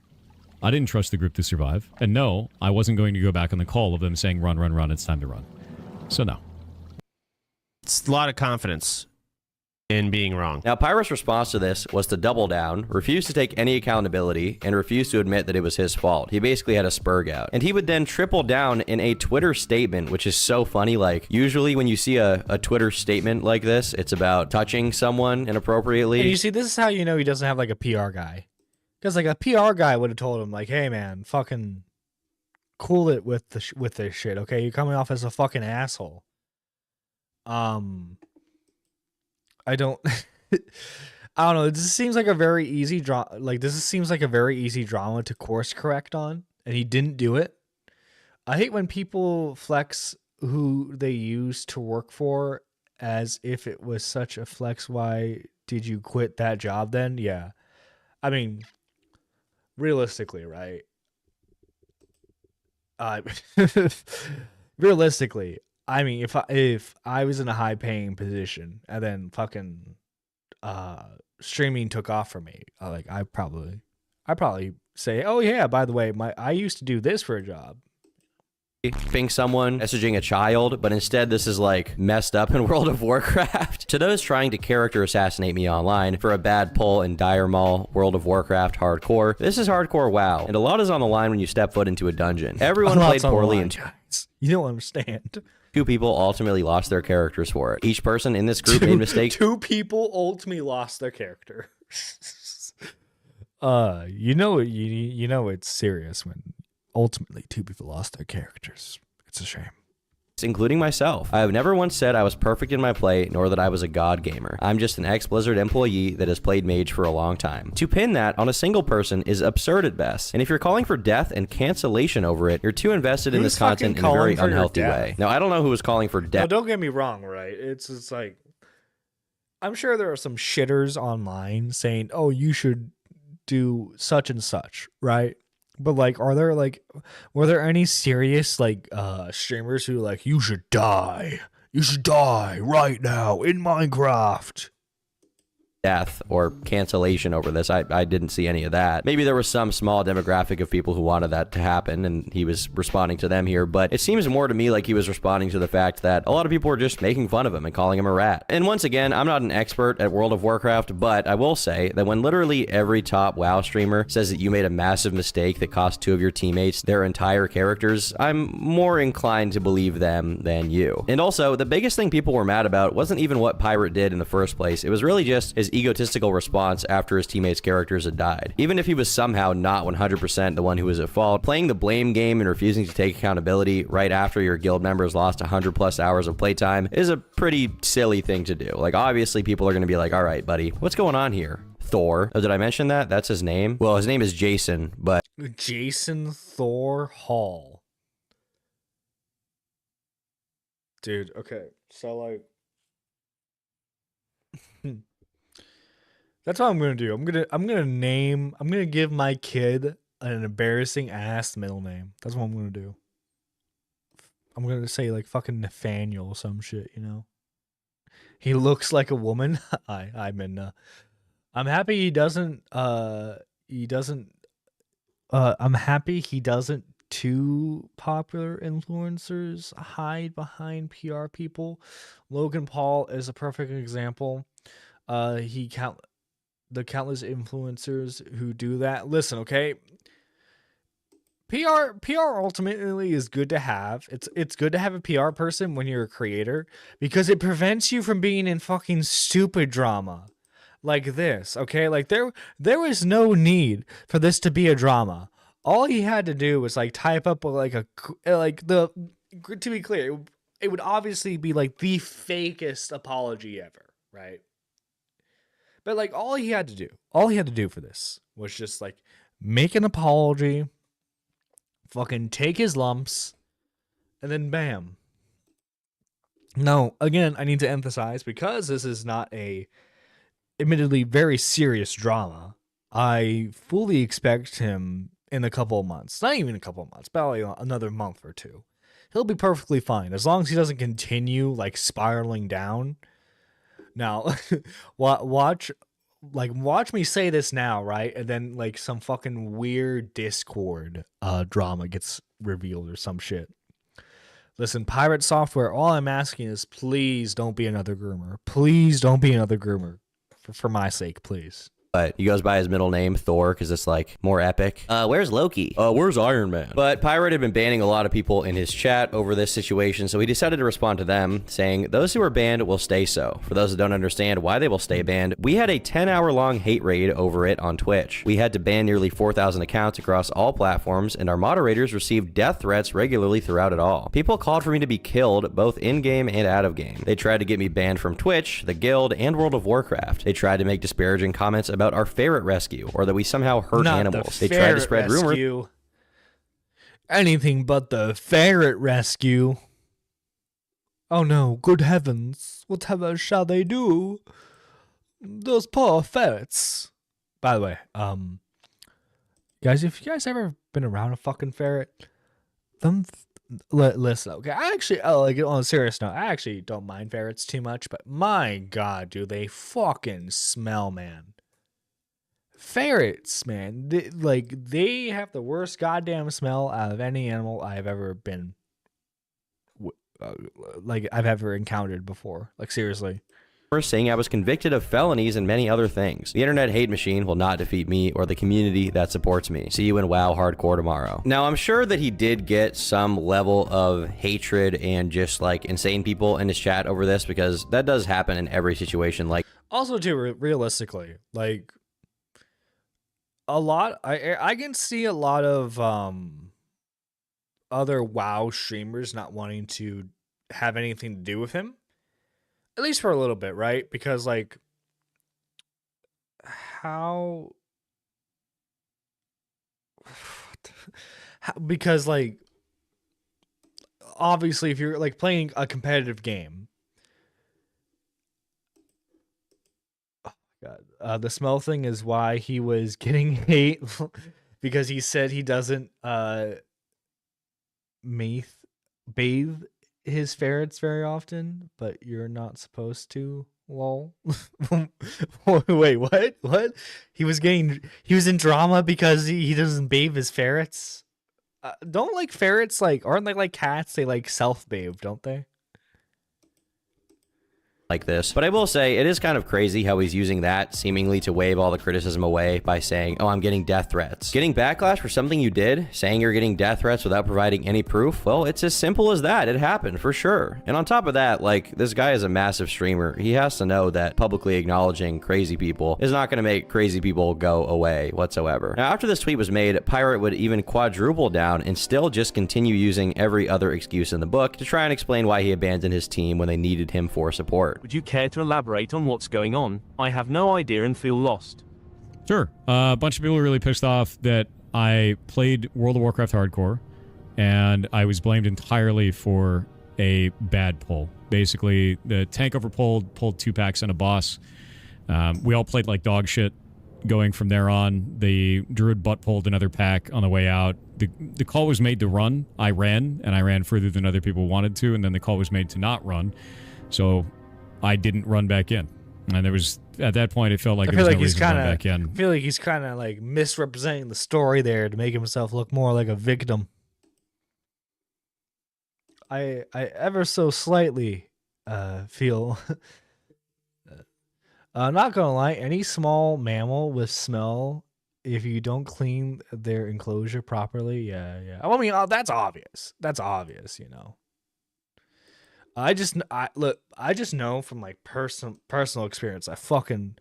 C: I didn't trust the group to survive. And no, I wasn't going to go back on the call of them saying, run, run, run, it's time to run. So no.
L: It's a lot of confidence in being wrong.
D: Now, Pyro's response to this was to double down, refuse to take any accountability, and refuse to admit that it was his fault. He basically had a spurg out. And he would then triple down in a Twitter statement, which is so funny. Like, usually when you see a Twitter statement like this, it's about touching someone inappropriately.
A: And you see, this is how you know he doesn't have like a PR guy. Because like a PR guy would have told him like, hey man, fucking cool it with this shit, okay? You're coming off as a fucking asshole. I don't I don't know. This seems like a very easy seems like a very easy drama to course correct on, and he didn't do it. I hate when people flex who they used to work for as if it was such a flex. Why did you quit that job then? Yeah. I mean, realistically, right? Realistically, I mean, if I was in a high paying position and then fucking streaming took off for me, I'd probably say, oh yeah, by the way, I used to do this for a job.
D: Being someone, messaging a child, but instead this is like messed up in World of Warcraft. To those trying to character assassinate me online for a bad pull in Dire Maul, World of Warcraft hardcore, this is hardcore WoW, and a lot is on the line when you step foot into a dungeon. Everyone played poorly and
A: you don't understand.
D: 2 people ultimately lost their characters for it. Each person in this group made mistakes.
A: 2 people ultimately lost their character. You know it's serious when ultimately 2 people lost their characters. It's a shame.
D: Including myself. I have never once said I was perfect in my play, nor that I was a god gamer. I'm just an ex-Blizzard employee that has played Mage for a long time. To pin that on a single person is absurd at best, and if you're calling for death and cancellation over it, you're too invested in this content in a very unhealthy way. Now, I don't know who was calling for death.
A: No, don't get me wrong, right? It's like, I'm sure there are some shitters online saying, oh, you should do such and such, right? But like, were there any serious streamers who like, you should die right now in Minecraft?
D: Death or cancellation over this. I didn't see any of that. Maybe there was some small demographic of people who wanted that to happen and he was responding to them here, but it seems more to me like he was responding to the fact that a lot of people were just making fun of him and calling him a rat. And once again, I'm not an expert at World of Warcraft, but I will say that when literally every top WoW streamer says that you made a massive mistake that cost 2 of your teammates their entire characters, I'm more inclined to believe them than you. And also, the biggest thing people were mad about wasn't even what Pirate did in the first place. It was really just his egotistical response after his teammates' characters had died. Even if he was somehow not 100% the one who was at fault, playing the blame game and refusing to take accountability right after your guild members lost 100+ hours of playtime is a pretty silly thing to do. Like, obviously people are going to be like, all right, buddy, what's going on here? Thor. Oh, did I mention that? That's his name? Well, his name is Jason, but...
A: Jason Thor Hall. Dude, okay. So, like... That's what I'm gonna do. I'm gonna give my kid an embarrassing ass middle name. That's what I'm gonna do. I'm gonna say like fucking Nathaniel or some shit, you know. He looks like a woman. I'm happy he doesn't I'm happy he doesn't too popular influencers hide behind PR people. Logan Paul is a perfect example. The countless influencers who do that. Listen, okay? PR ultimately is good to have. It's good to have a PR person when you're a creator because it prevents you from being in fucking stupid drama like this, okay? Like there was no need for this to be a drama. All he had to do was like type up to be clear, it would obviously be like the fakest apology ever, right? But like all he had to do for this was just like make an apology, fucking take his lumps, and then bam. No, again, I need to emphasize, because this is not a admittedly very serious drama, I fully expect him in a couple of months, not even a couple of months, probably another month or 2. He'll be perfectly fine as long as he doesn't continue like spiraling down. Now, watch me say this now, right? And then like some fucking weird Discord drama gets revealed or some shit. Listen, Pirate Software, all I'm asking is please don't be another groomer. Please don't be another groomer. For my sake, please.
D: But he goes by his middle name, Thor, because it's like more epic. Where's Loki? Where's Iron Man? But Pirate had been banning a lot of people in his chat over this situation, so he decided to respond to them, saying, those who are banned will stay so. For those that don't understand why they will stay banned, we had a 10-hour-long hate raid over it on Twitch. We had to ban nearly 4,000 accounts across all platforms, and our moderators received death threats regularly throughout it all. People called for me to be killed, both in-game and out of game. They tried to get me banned from Twitch, the Guild, and World of Warcraft. They tried to make disparaging comments about our ferret rescue, or that we somehow hurt animals. They tried to spread rumors.
A: Anything but the ferret rescue. Oh no, good heavens. Whatever shall they do? Those poor ferrets. By the way, guys, if you guys ever been around a fucking ferret, listen, okay, I actually, like, on a serious note, I actually don't mind ferrets too much, but my god, do they fucking smell, man. Ferrets, man, they have the worst goddamn smell out of any animal I've ever been, I've ever encountered before. Like, seriously.
D: Saying I was convicted of felonies and many other things. The internet hate machine will not defeat me or the community that supports me. See you in WoW Hardcore tomorrow. Now, I'm sure that he did get some level of hatred and just like insane people in his chat over this, because that does happen in every situation. Like,
A: also too, realistically, like, a lot, I can see a lot of other WoW streamers not wanting to have anything to do with him, at least for a little bit, right? Because like, because like, obviously if you're like playing a competitive game, the smell thing is why he was getting hate, because he said he doesn't bathe his ferrets very often, but you're not supposed to. Lol. Wait, what? He was in drama because he doesn't bathe his ferrets. Don't like ferrets, like, aren't they like cats? They like self-bathe, don't they?
D: Like this. But I will say, it is kind of crazy how he's using that seemingly to wave all the criticism away by saying, oh, I'm getting death threats. Getting backlash for something you did, saying you're getting death threats without providing any proof, well, it's as simple as that. It happened, for sure. And on top of that, like, this guy is a massive streamer. He has to know that publicly acknowledging crazy people is not going to make crazy people go away whatsoever. Now, after this tweet was made, Pirate would even quadruple down and still just continue using every other excuse in the book to try and explain why he abandoned his team when they needed him for support.
E: Would you care to elaborate on what's going on? I have no idea and feel lost.
C: Sure. A bunch of people are really pissed off that I played World of Warcraft Hardcore, and I was blamed entirely for a bad pull. Basically, the tank pulled 2 packs and a boss. We all played like dog shit. Going from there on, the druid butt pulled another pack on the way out. The call was made to run. I ran, and I ran further than other people wanted to, and then the call was made to not run. So I didn't run back in. And there was, at that point, it felt like there was no reason to run back in.
A: I feel like he's kind of like misrepresenting the story there to make himself look more like a victim. I ever so slightly feel... not gonna lie, any small mammal with smell, if you don't clean their enclosure properly, yeah. I mean, that's obvious. That's obvious, you know. I just know from like personal experience, I fucking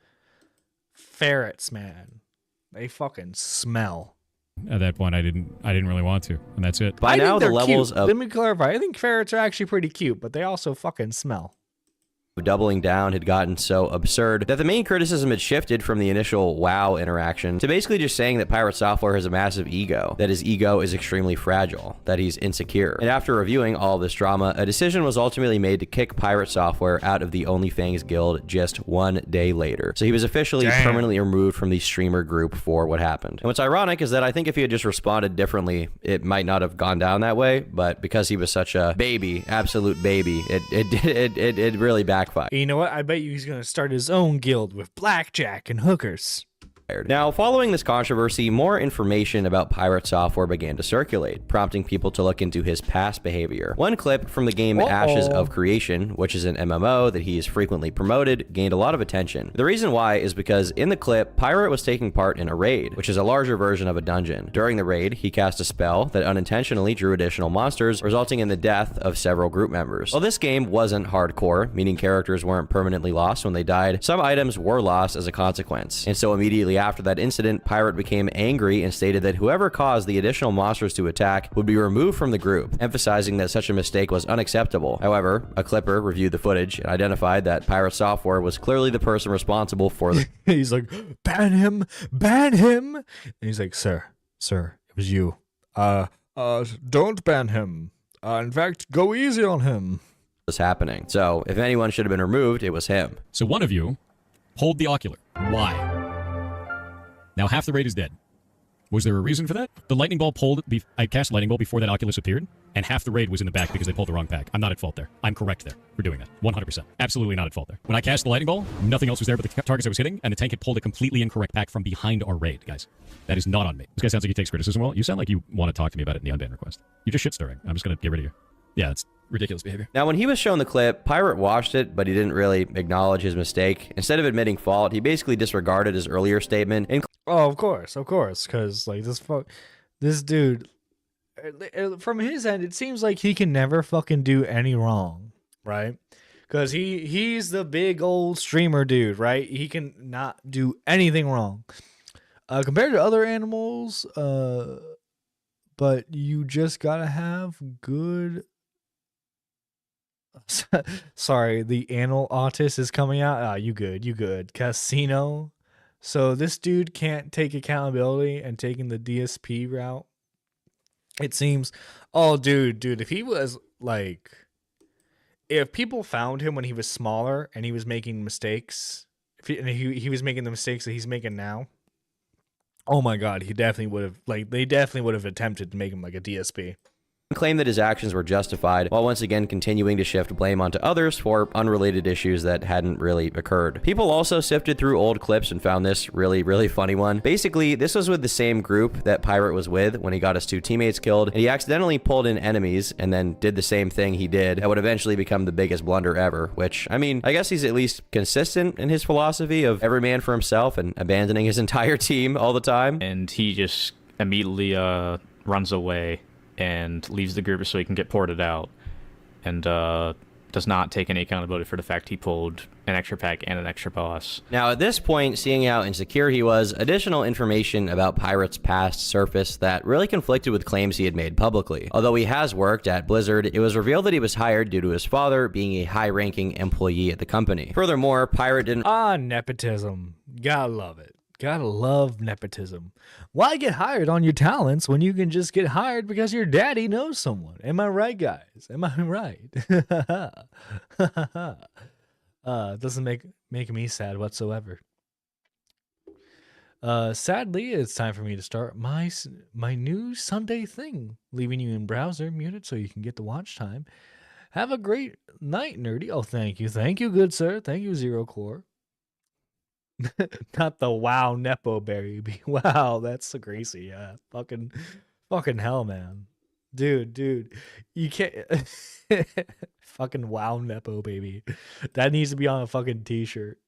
A: ferrets, man, they fucking smell.
C: At that point, I didn't really want to, and that's it.
D: By now, the levels
A: cute. Let me clarify. I think ferrets are actually pretty cute, but they also fucking smell.
D: Doubling down had gotten so absurd that the main criticism had shifted from the initial WoW interaction to basically just saying that Pirate Software has a massive ego, that his ego is extremely fragile, that he's insecure. And after reviewing all this drama, a decision was ultimately made to kick Pirate Software out of the OnlyFans guild just 1 day later. So he was officially permanently removed from the streamer group for what happened. And what's ironic is that I think if he had just responded differently, it might not have gone down that way, but because he was such a baby, absolute baby, it really backfired.
A: You know what? I bet you he's gonna start his own guild with blackjack and hookers.
D: Now, following this controversy, more information about Pirate Software began to circulate, prompting people to look into his past behavior. One clip from the game Ashes of Creation, which is an MMO that he has frequently promoted, gained a lot of attention. The reason why is because in the clip, Pirate was taking part in a raid, which is a larger version of a dungeon. During the raid, he cast a spell that unintentionally drew additional monsters, resulting in the death of several group members. While this game wasn't hardcore, meaning characters weren't permanently lost when they died, some items were lost as a consequence. And so immediately after that incident, Pirate became angry and stated that whoever caused the additional monsters to attack would be removed from the group, emphasizing that such a mistake was unacceptable. However, a clipper reviewed the footage and identified that Pirate Software was clearly the person responsible for the
A: He's like, ban him, ban him. And he's like, sir, it was you. Don't ban him. In fact, go easy on him.
D: Was happening. So if anyone should have been removed, it was him.
C: So one of you pulled the ocular. Why? Now half the raid is dead. Was there a reason for that? The lightning ball pulled. I cast lightning ball before that Oculus appeared, and half the raid was in the back because they pulled the wrong pack. I'm not at fault there. I'm correct there for doing that. 100%. Absolutely not at fault there. When I cast the lightning ball, nothing else was there but the targets I was hitting, and the tank had pulled a completely incorrect pack from behind our raid, guys. That is not on me. This guy sounds like he takes criticism well. You sound like you want to talk to me about it in the unban request. You're just shit-stirring. I'm just gonna get rid of you. Yeah, it's ridiculous behavior.
D: Now, when he was shown the clip, Pirate watched it, but he didn't really acknowledge his mistake. Instead of admitting fault, he basically disregarded his earlier statement.
A: Oh, of course, because like this dude, from his end, it seems like he can never fucking do any wrong, right? Because he's the big old streamer dude, right? He can not do anything wrong compared to other animals. But you just gotta have good. Sorry, the anal autist is coming out. Ah, you good. Casino. So this dude can't take accountability and taking the DSP route. It seems. Oh, dude, if he was like, if people found him when he was smaller and he was making mistakes, and he was making the mistakes that he's making now. Oh my God, he definitely would have. Like, they definitely would have attempted to make him like a DSP.
D: Claimed that his actions were justified, while once again continuing to shift blame onto others for unrelated issues that hadn't really occurred. People also sifted through old clips and found this really funny one. Basically, this was with the same group that Pirate was with when he got his 2 teammates killed, and he accidentally pulled in enemies and then did the same thing he did that would eventually become the biggest blunder ever, which, I mean, I guess he's at least consistent in his philosophy of every man for himself and abandoning his entire team all the time.
M: And he just immediately runs away and leaves the group so he can get ported out, and does not take any accountability for the fact he pulled an extra pack and an extra boss.
D: Now, at this point, seeing how insecure he was, additional information about Pirate's past surfaced that really conflicted with claims he had made publicly. Although he has worked at Blizzard, it was revealed that he was hired due to his father being a high-ranking employee at the company. Furthermore, Pirate didn't—
A: nepotism. Gotta love it. Gotta love nepotism. Why get hired on your talents when you can just get hired because your daddy knows someone? Am I right, guys? Am I right? Doesn't make me sad whatsoever. Sadly, it's time for me to start my new Sunday thing. Leaving you in browser muted so you can get the watch time. Have a great night, nerdy. Oh, thank you, good sir. Thank you, Zero Core. Not the wow Nepo baby. Wow, that's so crazy. Yeah, fucking hell, man. Dude, you can't. Fucking wow Nepo baby. That needs to be on a fucking t-shirt.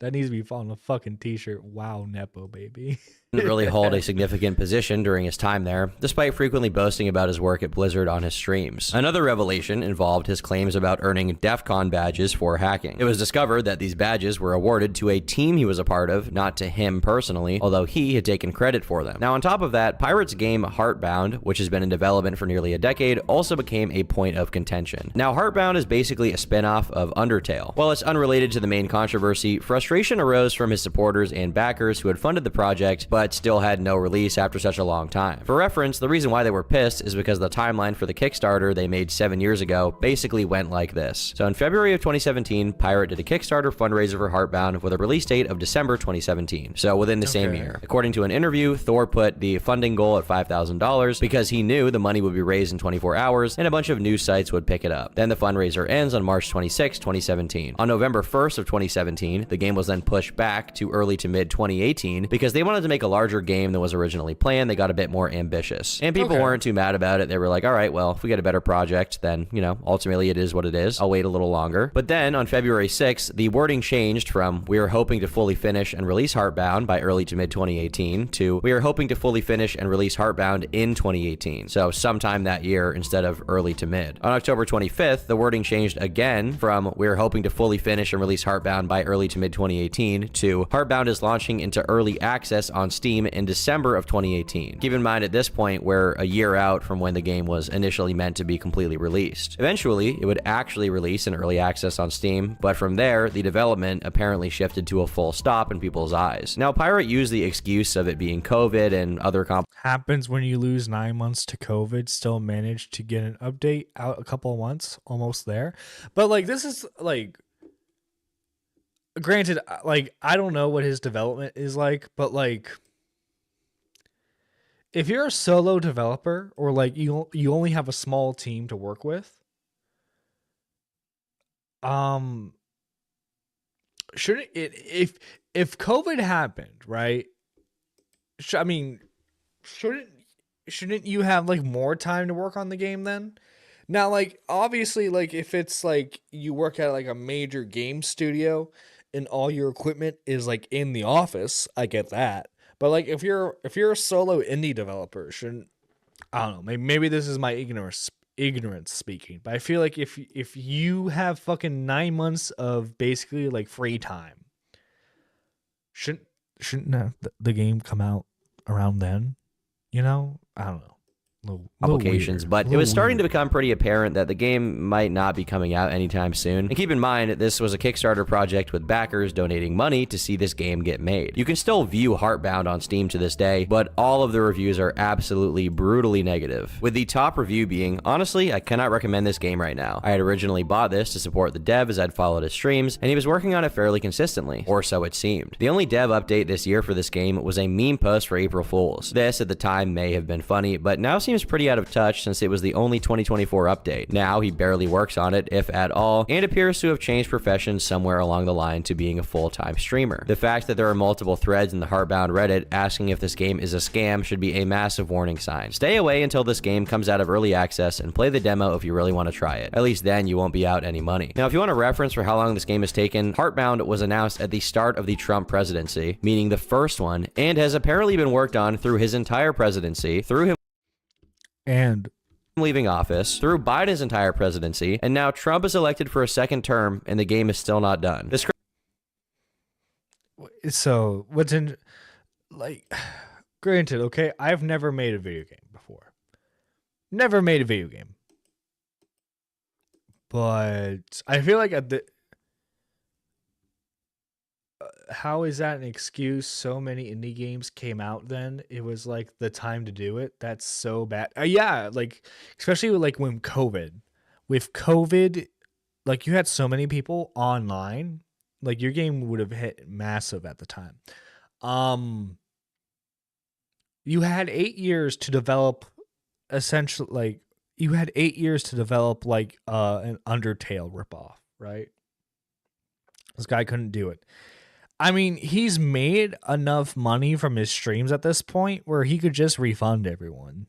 A: That needs to be on a fucking t-shirt. Wow Nepo baby.
D: Didn't really hold a significant position during his time there, despite frequently boasting about his work at Blizzard on his streams. Another revelation involved his claims about earning DEF CON badges for hacking. It was discovered that these badges were awarded to a team he was a part of, not to him personally, although he had taken credit for them. Now, on top of that, Pirate's game Heartbound, which has been in development for nearly a decade, also became a point of contention. Now, Heartbound is basically a spin-off of Undertale. While it's unrelated to the main controversy, frustration arose from his supporters and backers who had funded the project, but but still had no release after such a long time. For reference, the reason why they were pissed is because the timeline for the Kickstarter they made 7 years ago basically went like this. So in February of 2017, Pirate did a Kickstarter fundraiser for Heartbound with a release date of December 2017, so within the same year. According to an interview, Thor put the funding goal at $5,000 because he knew the money would be raised in 24 hours and a bunch of news sites would pick it up. Then the fundraiser ends on March 26, 2017. On November 1st of 2017, the game was then pushed back to early to mid 2018 because they wanted to make a larger game than was originally planned. They got a bit more ambitious. And people weren't too mad about it. They were like, all right, well, if we get a better project, then, you know, ultimately it is what it is. I'll wait a little longer. But then on February 6th, the wording changed from we are hoping to fully finish and release Heartbound by early to mid 2018 to we are hoping to fully finish and release Heartbound in 2018. So sometime that year instead of early to mid. On October 25th, the wording changed again from we're hoping to fully finish and release Heartbound by early to mid 2018 to Heartbound is launching into early access on Steam in December of 2018. Keep in mind at this point we're a year out from when the game was initially meant to be completely released. Eventually, it would actually release in early access on Steam, but from there, the development apparently shifted to a full stop in people's eyes. Now, Pirate used the excuse of it being COVID and other
A: happens when you lose 9 months to COVID, still managed to get an update out a couple of months, almost there. But like, this is like, granted, like, I don't know what his development is like, but like, if you're a solo developer or like you only have a small team to work with, shouldn't it, if COVID happened, right? I mean, shouldn't you have like more time to work on the game then? Now, like, obviously, like, if it's like you work at like a major game studio and all your equipment is like in the office, I get that. But like, if you're a solo indie developer, shouldn't, I don't know, maybe this is my ignorance speaking, but I feel like if you have fucking 9 months of basically like free time, shouldn't the game come out around then? You know, I don't know.
D: Applications, but it was starting to become pretty apparent that the game might not be coming out anytime soon. And keep in mind, this was a Kickstarter project with backers donating money to see this game get made. You can still view Heartbound on Steam to this day, but all of the reviews are absolutely brutally negative. With the top review being, honestly, I cannot recommend this game right now. I had originally bought this to support the dev as I'd followed his streams, and he was working on it fairly consistently, or so it seemed. The only dev update this year for this game was a meme post for April Fools. This, at the time, may have been funny, but now seems pretty out of touch since it was the only 2024 update. Now he barely works on it, if at all, and appears to have changed professions somewhere along the line to being a full-time streamer. The fact that there are multiple threads in the Heartbound Reddit asking if this game is a scam should be a massive warning sign. Stay away until this game comes out of early access and play the demo if you really want to try it. At least then you won't be out any money. Now, if you want a reference for how long this game has taken, Heartbound was announced at the start of the Trump presidency, meaning the first one, and has apparently been worked on through his entire presidency, through him
A: and
D: leaving office, through Biden's entire presidency, and now Trump is elected for a second term and the game is still not done. This
A: so what's in, like, granted, okay, I've never made a video game before. Never made a video game. But I feel like at the how is that an excuse? So many indie games came out then. It was like the time to do it. That's so bad. Yeah, like especially like when with COVID, like you had so many people online, like your game would have hit massive at the time. You had 8 years to develop essentially like you had 8 years to develop like an Undertale ripoff, right? This guy couldn't do it. I mean, he's made enough money from his streams at this point where he could just refund everyone.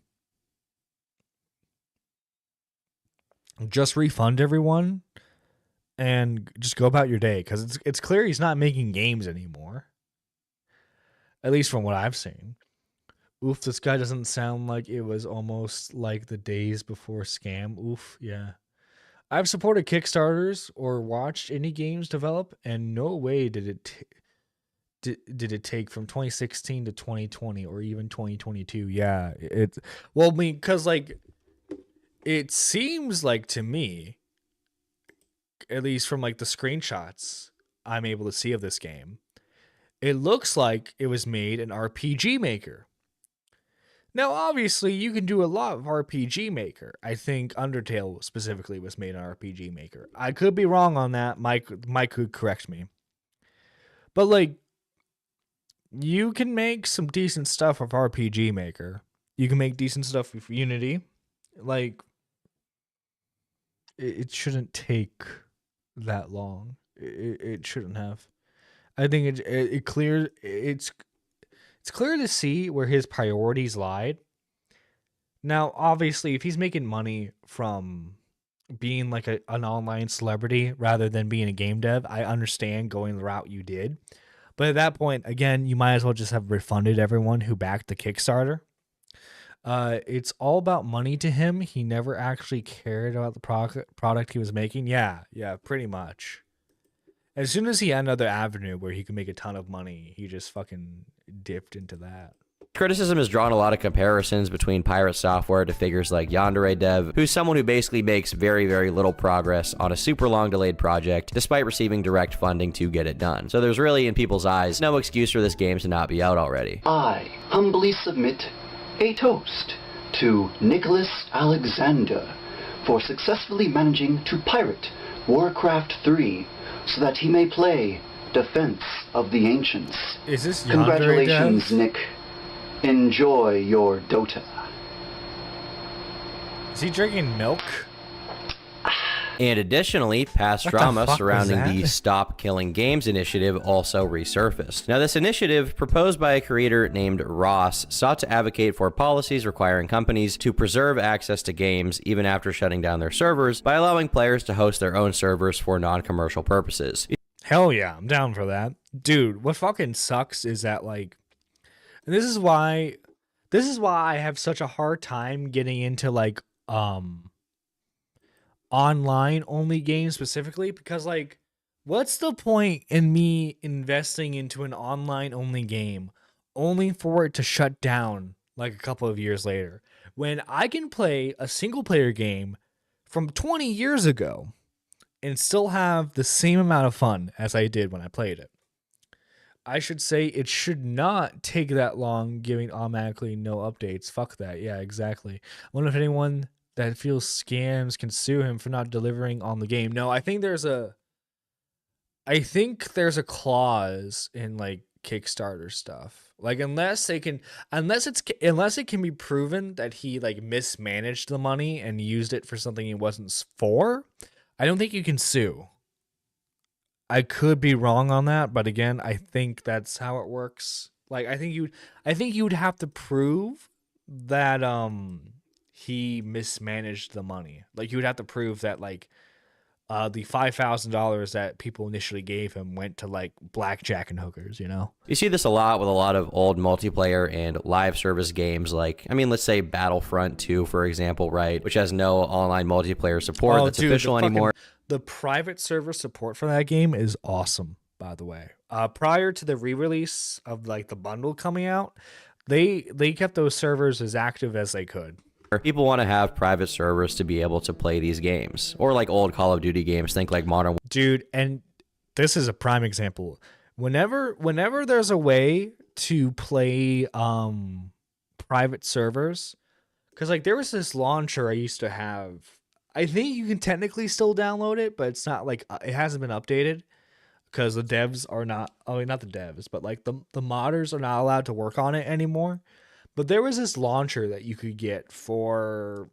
A: Just refund everyone and just go about your day, because it's clear he's not making games anymore. At least from what I've seen. Oof, this guy doesn't sound like it was almost like the days before Scam. Oof, yeah. I've supported Kickstarters or watched indie games develop, and no way did it take from 2016 to 2020 or even 2022. Yeah, well, I mean, because like it seems like to me, at least from like the screenshots I'm able to see of this game, it looks like it was made in RPG Maker. Now, obviously, you can do a lot of RPG Maker. I think Undertale specifically was made in RPG Maker. I could be wrong on that. Mike could correct me. But, like, you can make some decent stuff with RPG Maker. You can make decent stuff with Unity. Like, it shouldn't take that long. It shouldn't have. I think it's clear to see where his priorities lied. Now, obviously, if he's making money from being like an online celebrity rather than being a game dev, I understand going the route you did. But at that point, again, you might as well just have refunded everyone who backed the Kickstarter. It's all about money to him. He never actually cared about the product he was making. Yeah, pretty much. As soon as he had another avenue where he could make a ton of money, he just fucking dipped into that.
D: Criticism has drawn a lot of comparisons between Pirate Software to figures like Yandere Dev, who's someone who basically makes very, very little progress on a super long delayed project, despite receiving direct funding to get it done. So there's really, in people's eyes, no excuse for this game to not be out already.
N: I humbly submit a toast to Nicholas Alexander for successfully managing to pirate Warcraft 3 so that he may play Defense of the Ancients.
A: Is this
N: Congratulations, Nick. Enjoy your Dota.
A: Is he drinking milk?
D: And additionally, past drama surrounding the Stop Killing Games initiative also resurfaced. Now, this initiative, proposed by a creator named Ross, sought to advocate for policies requiring companies to preserve access to games even after shutting down their servers by allowing players to host their own servers for non-commercial purposes.
A: Hell yeah, I'm down for that. Dude, what fucking sucks is that, like, and this is why I have such a hard time getting into, like, online only games specifically, because, like, what's the point in me investing into an online only game only for it to shut down like a couple of years later when I can play a single player game from 20 years ago and still have the same amount of fun as I did when I played it? I should say it should not take that long giving automatically no updates. Fuck that. Yeah, exactly. I wonder if anyone that feels scams can sue him for not delivering on the game. No, I think there's a clause in, like, Kickstarter stuff. Like, unless it can be proven that he, like, mismanaged the money and used it for something it wasn't for, I don't think you can sue. I could be wrong on that, but again, I think that's how it works. Like, I think you would have to prove that he mismanaged the money. Like, you would have to prove that, like, the $5,000 that people initially gave him went to, like, blackjack and hookers, you know?
D: You see this a lot with a lot of old multiplayer and live service games, like, I mean, let's say Battlefront 2, for example, right? Which has no online multiplayer support that's official anymore.
A: The private server support for that game is awesome, by the way. Prior to the re-release of, like, the bundle coming out, they kept those servers as active as they could.
D: People want to have private servers to be able to play these games, or like old Call of Duty games. Think like Modern.
A: Dude, and this is a prime example. Whenever there's a way to play private servers, because, like, there was this launcher I used to have. I think you can technically still download it, but it's not, like, it hasn't been updated because the devs are not. I mean, not the devs, but, like, the modders are not allowed to work on it anymore. But there was this launcher that you could get for,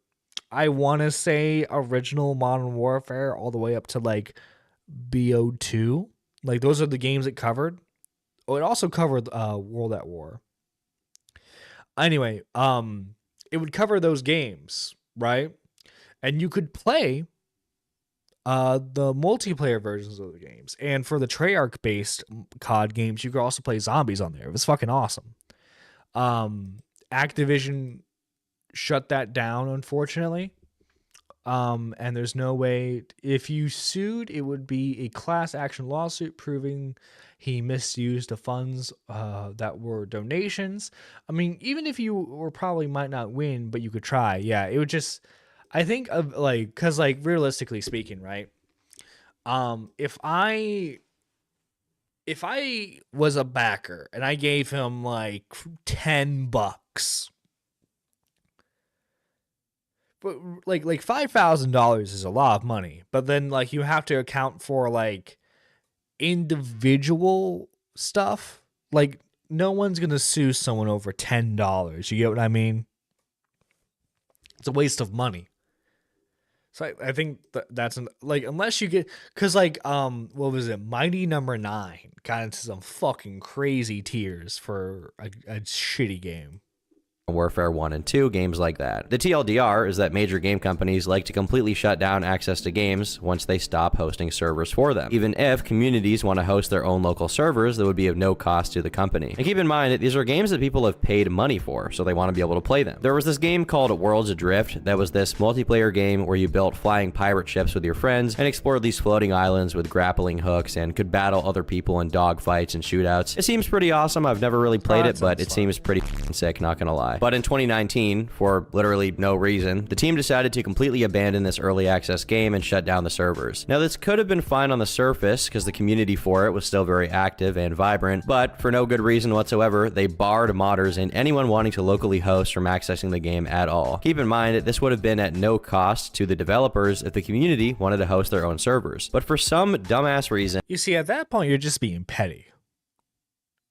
A: I want to say, original Modern Warfare all the way up to, like, BO2. Like, those are the games it covered. Oh, it also covered World at War. Anyway, it would cover those games, right? And you could play the multiplayer versions of the games. And for the Treyarch-based COD games, you could also play zombies on there. It was fucking awesome. Activision shut that down, unfortunately. And there's no way, if you sued, it would be a class action lawsuit proving he misused the funds that were donations. I mean, even if you were probably might not win, but you could try. Yeah, it would just, I think of, like, because, like, realistically speaking, right? If I if I was a backer and I gave him like $10, but like $5,000 is a lot of money, but then like you have to account for like individual stuff. Like no one's gonna sue someone over $10. You get what I mean? It's a waste of money. So I think that's like, unless you get, cause like what was it, Mighty Number 9 got into some fucking crazy tiers for a shitty game.
D: Warfare 1 and 2, games like that. The TLDR is that major game companies like to completely shut down access to games once they stop hosting servers for them. Even if communities want to host their own local servers, that would be of no cost to the company. And keep in mind that these are games that people have paid money for, so they want to be able to play them. There was this game called Worlds Adrift that was this multiplayer game where you built flying pirate ships with your friends and explored these floating islands with grappling hooks and could battle other people in dogfights and shootouts. It seems pretty awesome. I've never really played it, but it seems pretty sick, not gonna lie. But in 2019, for literally no reason, the team decided to completely abandon this early access game and shut down the servers. Now, this could have been fine on the surface because the community for it was still very active and vibrant, but for no good reason whatsoever, they barred modders and anyone wanting to locally host from accessing the game at all. Keep in mind that this would have been at no cost to the developers if the community wanted to host their own servers. But for some dumbass reason...
A: You see, at that point, you're just being petty.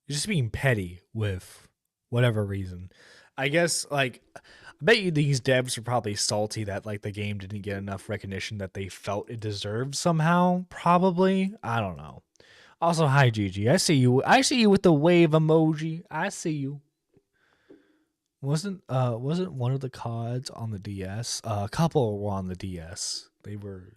A: You're just being petty with whatever reason. I guess, like, I bet you these devs are probably salty that, like, the game didn't get enough recognition that they felt it deserved somehow. Probably. I don't know. Also, hi, Gigi. I see you. I see you with the wave emoji. I see you. Wasn't one of the CODs on the DS? A couple were on the DS. They were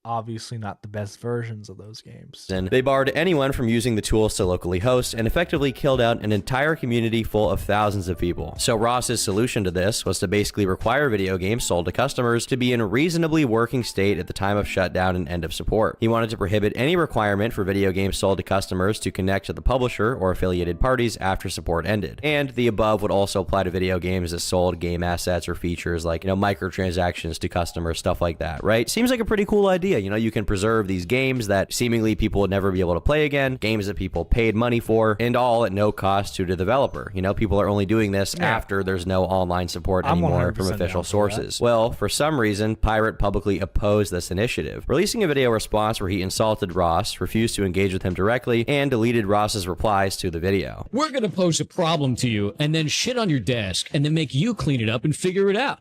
A: obviously not the best versions of those games.
D: And they barred anyone from using the tools to locally host and effectively killed out an entire community full of thousands of people. So Ross's solution to this was to basically require video games sold to customers to be in a reasonably working state at the time of shutdown and end of support. He wanted to prohibit any requirement for video games sold to customers to connect to the publisher or affiliated parties after support ended. And the above would also apply to video games that sold game assets or features like, microtransactions to customers, stuff like that, right? Seems like a pretty cool idea. You can preserve these games that seemingly people would never be able to play again, games that people paid money for, and all at no cost to the developer. People are only doing this after there's no online support anymore from official sources. Well, for some reason, Pirate publicly opposed this initiative, releasing a video response where he insulted Ross, refused to engage with him directly, and deleted Ross's replies to the video.
C: We're gonna pose a problem to you and then shit on your desk and then make you clean it up and figure it out.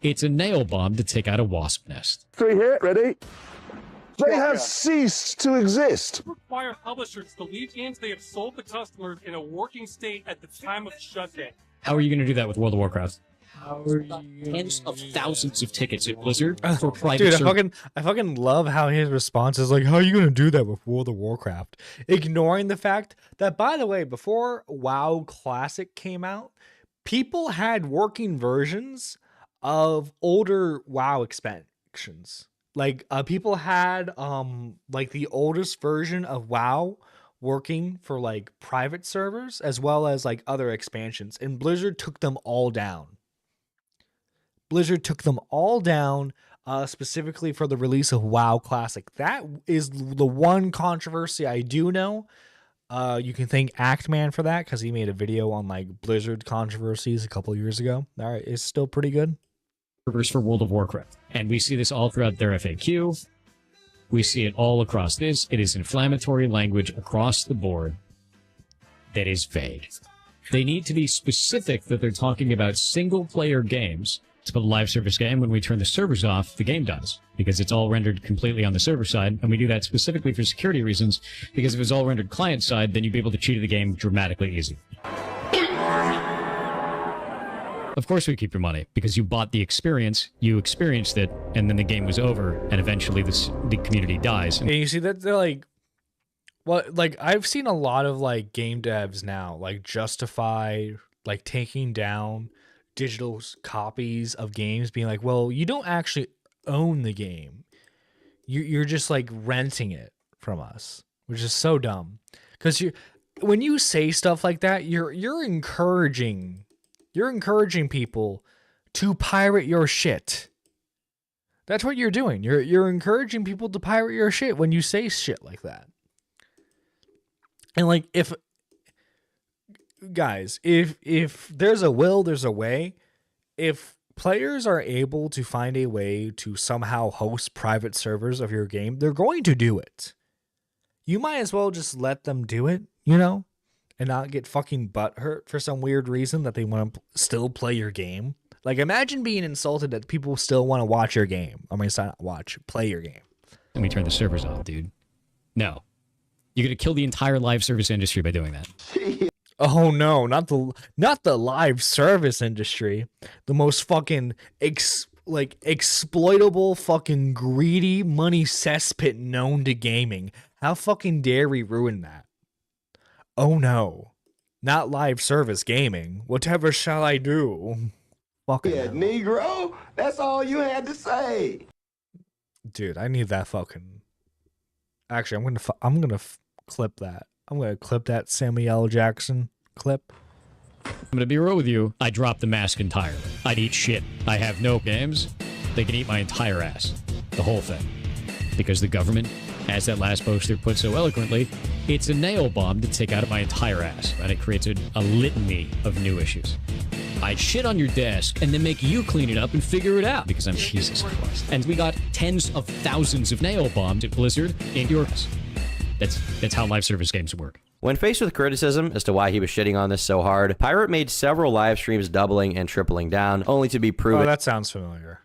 C: It's a nail bomb to take out a wasp nest.
G: 3 here, ready? They have ceased to exist.
I: Require publishers to leave games they have sold to customers in a working state at the time of shutdown.
C: How are you going to do that with World of Warcraft? Tens of thousands of tickets at Blizzard for private.
A: Dude, I fucking love how his response is like, "How are you gonna do that with World of Warcraft?" Ignoring the fact that, by the way, before WoW Classic came out, people had working versions of older WoW expansions. Like people had like the oldest version of WoW working for like private servers as well as like other expansions, and Blizzard took them all down. Blizzard took them all down specifically for the release of WoW Classic. That is the one controversy I do know. You can thank Actman for that because he made a video on like Blizzard controversies a couple years ago. All right, it's still pretty good.
C: For World of Warcraft. And we see this all throughout their FAQ. We see it all across this. It is inflammatory language across the board that is vague. They need to be specific that they're talking about single-player games. It's called a live service game. When we turn the servers off, the game dies because it's all rendered completely on the server side. And we do that specifically for security reasons because if it's all rendered client side, then you'd be able to cheat the game dramatically easy. Of course we keep your money, because you bought the experience, you experienced it, and then the game was over, and eventually the community dies.
A: And you see that they're like, well, like I've seen a lot of like game devs now, like justify like taking down digital copies of games, being like, well, you don't actually own the game. You're just like renting it from us, which is so dumb. Because when you say stuff like that, you're encouraging people to pirate your shit. That's what you're doing. You're encouraging people to pirate your shit when you say shit like that. And like, if guys, if there's a will, there's a way. If players are able to find a way to somehow host private servers of your game, they're going to do it. You might as well just let them do it, you know, and not get fucking butthurt for some weird reason that they want to still play your game. Like, imagine being insulted that people still want to watch your game. I mean, it's not watch, play your game.
C: Let me turn the servers off, dude. No. You're going to kill the entire live service industry by doing that.
A: Oh no, not the live service industry. The most fucking exploitable fucking greedy money cesspit known to gaming. How fucking dare we ruin that? Oh no. Not live service gaming. Whatever shall I do? Fucking
G: Yeah, Negro, that's all you had to say.
A: Dude, I need that fucking. Actually, I'm gonna clip that. I'm gonna clip that Samuel L. Jackson clip.
C: I'm gonna be real with you. I dropped the mask entirely. I'd eat shit. I have no games. They can eat my entire ass. The whole thing. Because the government, as that last poster put so eloquently, it's a nail bomb to take out of my entire ass. And it creates a litany of new issues. I'd shit on your desk and then make you clean it up and figure it out because I'm Jesus Christ. And we got tens of thousands of nail bombs at Blizzard in your ass. That's how live service games work.
D: When faced with criticism as to why he was shitting on this so hard, Pirate made several live streams doubling and tripling down, only to be proven
A: that sounds familiar.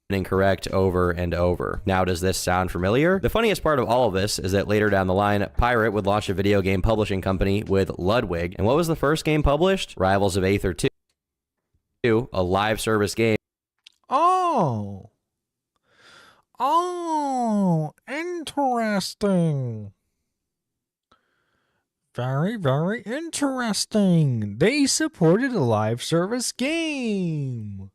D: Incorrect over and over. Now, does this sound familiar? The funniest part of all of this is that later down the line, Pirate would launch a video game publishing company with Ludwig. And what was the first game published? Rivals of Aether 2, a live service game.
A: Oh, interesting. Very, very interesting. They supported a live service game.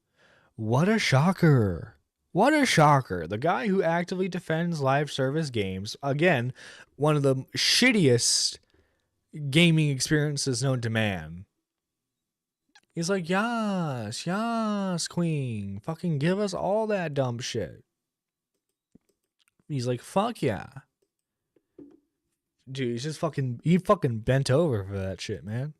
A: What a shocker. What a shocker. The guy who actively defends live service games, again, one of the shittiest gaming experiences known to man. He's like, yes, queen. Fucking give us all that dumb shit. He's like, fuck yeah. Dude, he's just he fucking bent over for that shit, man.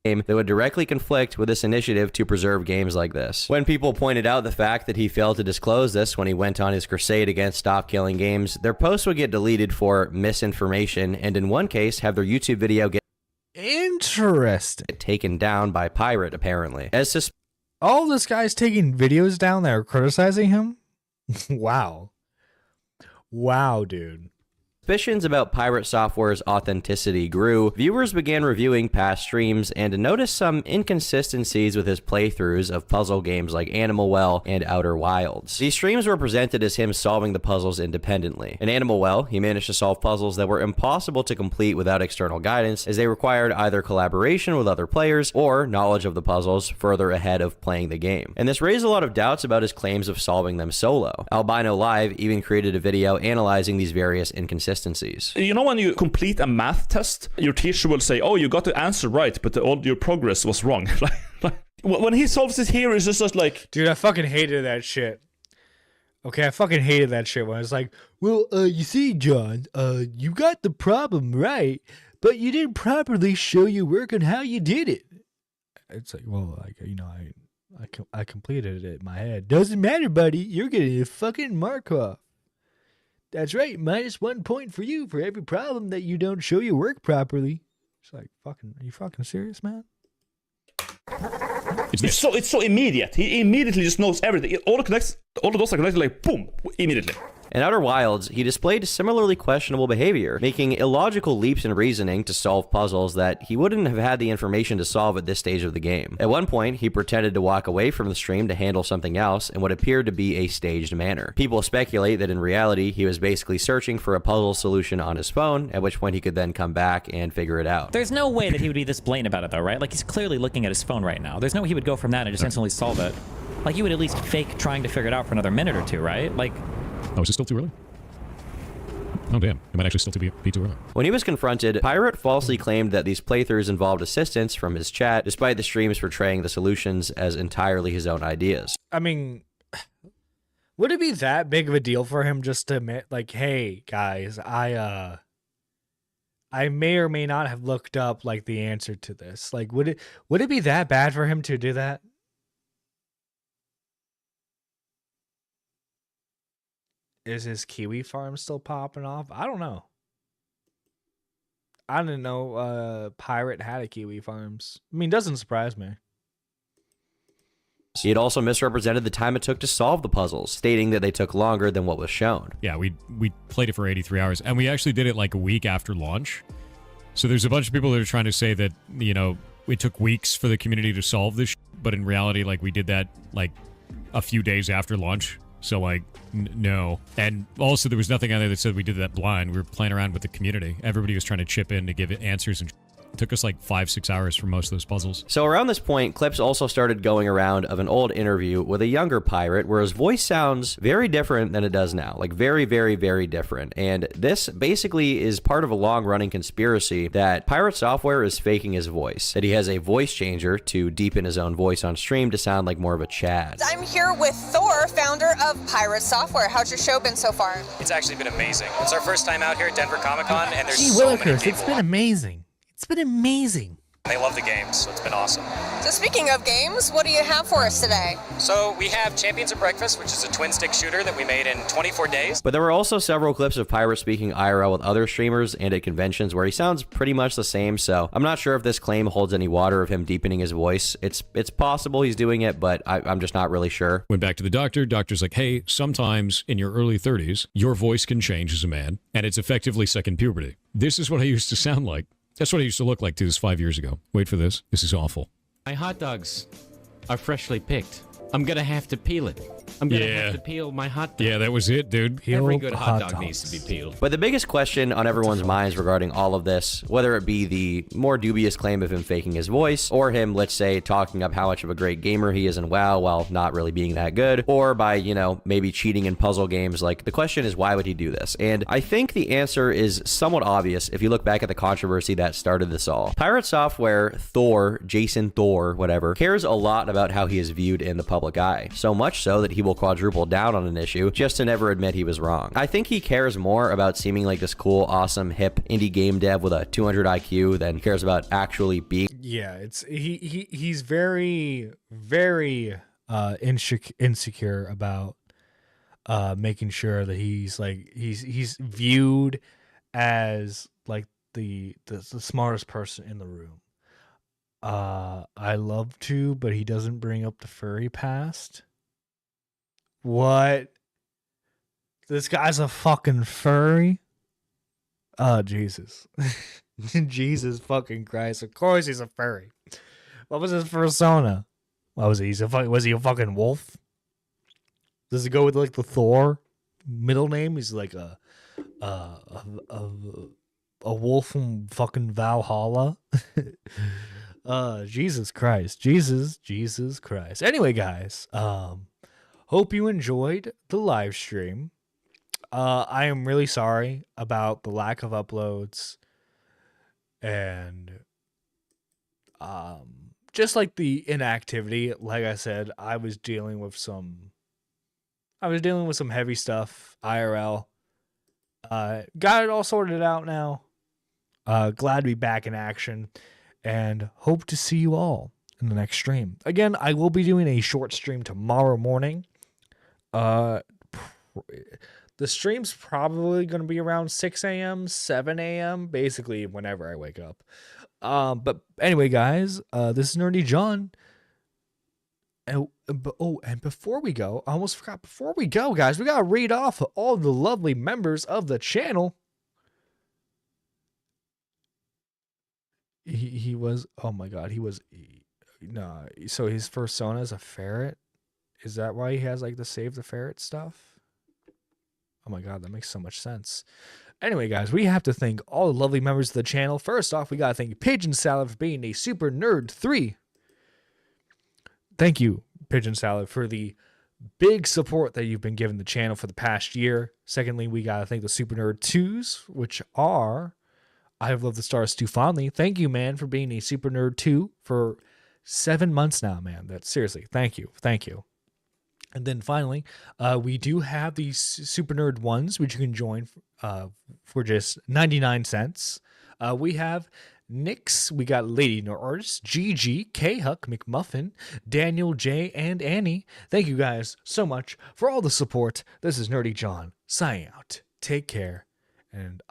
D: That would directly conflict with this initiative to preserve games like this. When people pointed out the fact that he failed to disclose this when he went on his crusade against stop killing games, their posts would get deleted for misinformation, and in one case have their YouTube video get taken down by Pirate, apparently.
A: All this guy's taking videos down that are criticizing him? Wow. Wow, dude.
D: Suspicions about Pirate Software's authenticity grew, viewers began reviewing past streams and noticed some inconsistencies with his playthroughs of puzzle games like Animal Well and Outer Wilds. These streams were presented as him solving the puzzles independently. In Animal Well, he managed to solve puzzles that were impossible to complete without external guidance, as they required either collaboration with other players or knowledge of the puzzles further ahead of playing the game. And this raised a lot of doubts about his claims of solving them solo. Albino Live even created a video analyzing these various inconsistencies.
O: You know, when you complete a math test, your teacher will say, oh, you got the answer right, but all your progress was wrong. When he solves it here, it's just like...
A: Dude, I fucking hated that shit. Okay, I fucking hated that shit when I was like, well, you see, John, you got the problem right, but you didn't properly show your work on how you did it. It's like, well, like, you know, I completed it in my head. Doesn't matter, buddy. You're getting a fucking mark off. That's right, -1 point for you for every problem that you don't show your work properly. It's like, fucking, are you fucking serious, man?
O: It's so immediate. He immediately just knows everything. All the dots are connected, like, boom, immediately.
D: In Outer Wilds, he displayed similarly questionable behavior, making illogical leaps in reasoning to solve puzzles that he wouldn't have had the information to solve at this stage of the game. At one point, he pretended to walk away from the stream to handle something else in what appeared to be a staged manner. People speculate that in reality, he was basically searching for a puzzle solution on his phone, at which point he could then come back and figure it out.
P: There's no way that he would be this blatant about it though, right? Like, he's clearly looking at his phone right now. There's no way he would go from that and just instantly solve it. Like, he would at least fake trying to figure it out for another minute or two, right? Like...
C: Oh, is it still too early? Oh, damn. It might actually still be too early.
D: When he was confronted, Pirate falsely claimed that these playthroughs involved assistance from his chat, despite the streams portraying the solutions as entirely his own ideas.
A: I mean, would it be that big of a deal for him just to admit, like, hey, guys, I I may or may not have looked up like the answer to this. Like, would it be that bad for him to do that? Is his kiwi farm still popping off? I don't know. I didn't know Pirate had a kiwi farms. I mean, doesn't surprise me.
D: He had also misrepresented the time it took to solve the puzzles, stating that they took longer than what was shown.
C: Yeah, we played it for 83 hours, and we actually did it like a week after launch. So there's a bunch of people that are trying to say that, you know, it took weeks for the community to solve this, but in reality, like, we did that like a few days after launch. So, like, no. And also, there was nothing on there that said we did that blind. We were playing around with the community. Everybody was trying to chip in to give it answers, and it took us like 5-6 hours for most of those puzzles.
D: So around this point, clips also started going around of an old interview with a younger pirate where his voice sounds very different than it does now. Like, very, very, very different. And this basically is part of a long-running conspiracy that Pirate Software is faking his voice. That he has a voice changer to deepen his own voice on stream to sound like more of a Chad.
Q: I'm here with Thor, founder of Pirate Software. How's your show been so far?
R: It's actually been amazing. It's our first time out here at Denver Comic Con, and there's
A: Gee
R: so many
A: willikers,
R: people.
A: it's been amazing. It's been amazing.
R: They love the games, so it's been awesome.
Q: So speaking of games, what do you have for us today?
R: So we have Champions of Breakfast, which is a twin-stick shooter that we made in 24 days.
D: But there were also several clips of Pirate speaking IRL with other streamers and at conventions where he sounds pretty much the same, so I'm not sure if this claim holds any water of him deepening his voice. It's possible he's doing it, but I'm just not really sure.
C: Went back to the doctor. Doctor's like, hey, sometimes in your early 30s, your voice can change as a man, and it's effectively second puberty. This is what I used to sound like. That's what I used to look like to this 5 years ago. Wait for this. This is awful.
S: My hot dogs are freshly picked. I'm gonna have to peel it. I'm gonna have to peel my hot dog.
C: Yeah, that was it, dude.
S: Every good hot dog needs to be peeled.
D: But the biggest question on everyone's minds regarding all of this, whether it be the more dubious claim of him faking his voice, or him, let's say, talking up how much of a great gamer he is in WoW while not really being that good, or by, you know, maybe cheating in puzzle games, like, the question is, why would he do this? And I think the answer is somewhat obvious if you look back at the controversy that started this all. Pirate Software, Thor, Jason Thor, whatever, cares a lot about how he is viewed in the public eye. So much so that he will quadruple down on an issue just to never admit he was wrong. I think he cares more about seeming like this cool, awesome, hip indie game dev with a 200 IQ than he cares about actually being.
A: Yeah, it's he's very, very insecure about making sure that he's viewed as like the smartest person in the room. I love to, but he doesn't bring up the furry past. What? This guy's a fucking furry? Oh, Jesus. Jesus fucking Christ. Of course he's a furry. What was his persona? What was he? Was he a fucking wolf? Does it go with like the Thor middle name? He's like a wolf from fucking Valhalla. Jesus Christ. Jesus Christ. Anyway, guys, hope you enjoyed the live stream. I am really sorry about the lack of uploads and just like the inactivity. Like I said, I was dealing with some heavy stuff IRL. Got it all sorted out now. Glad to be back in action and hope to see you all in the next stream. Again, I will be doing a short stream tomorrow morning. The stream's probably going to be around 6 a.m., 7 a.m., basically whenever I wake up. But anyway, guys, this is Nerdy John. And before we go, I almost forgot. Before we go, guys, we got to read off all the lovely members of the channel. He was, oh my God, no, so his persona is a ferret? Is that why he has like the save the ferret stuff? Oh my God, that makes so much sense. Anyway, guys, we have to thank all the lovely members of the channel. First off, we got to thank Pigeon Salad for being a Super Nerd 3. Thank you, Pigeon Salad, for the big support that you've been giving the channel for the past year. Secondly, we got to thank the Super Nerd 2s, which are I Have Loved the Stars Too Fondly. Thank you, man, for being a Super Nerd 2 for 7 months now, man. That's seriously, thank you. Thank you. And then finally, we do have these Super Nerd 1s, which you can join for just 99 cents. We have Nix, we got Lady No Artist, GG, K Huck, McMuffin, Daniel, J, and Annie. Thank you guys so much for all the support. This is Nerdy John signing out. Take care, and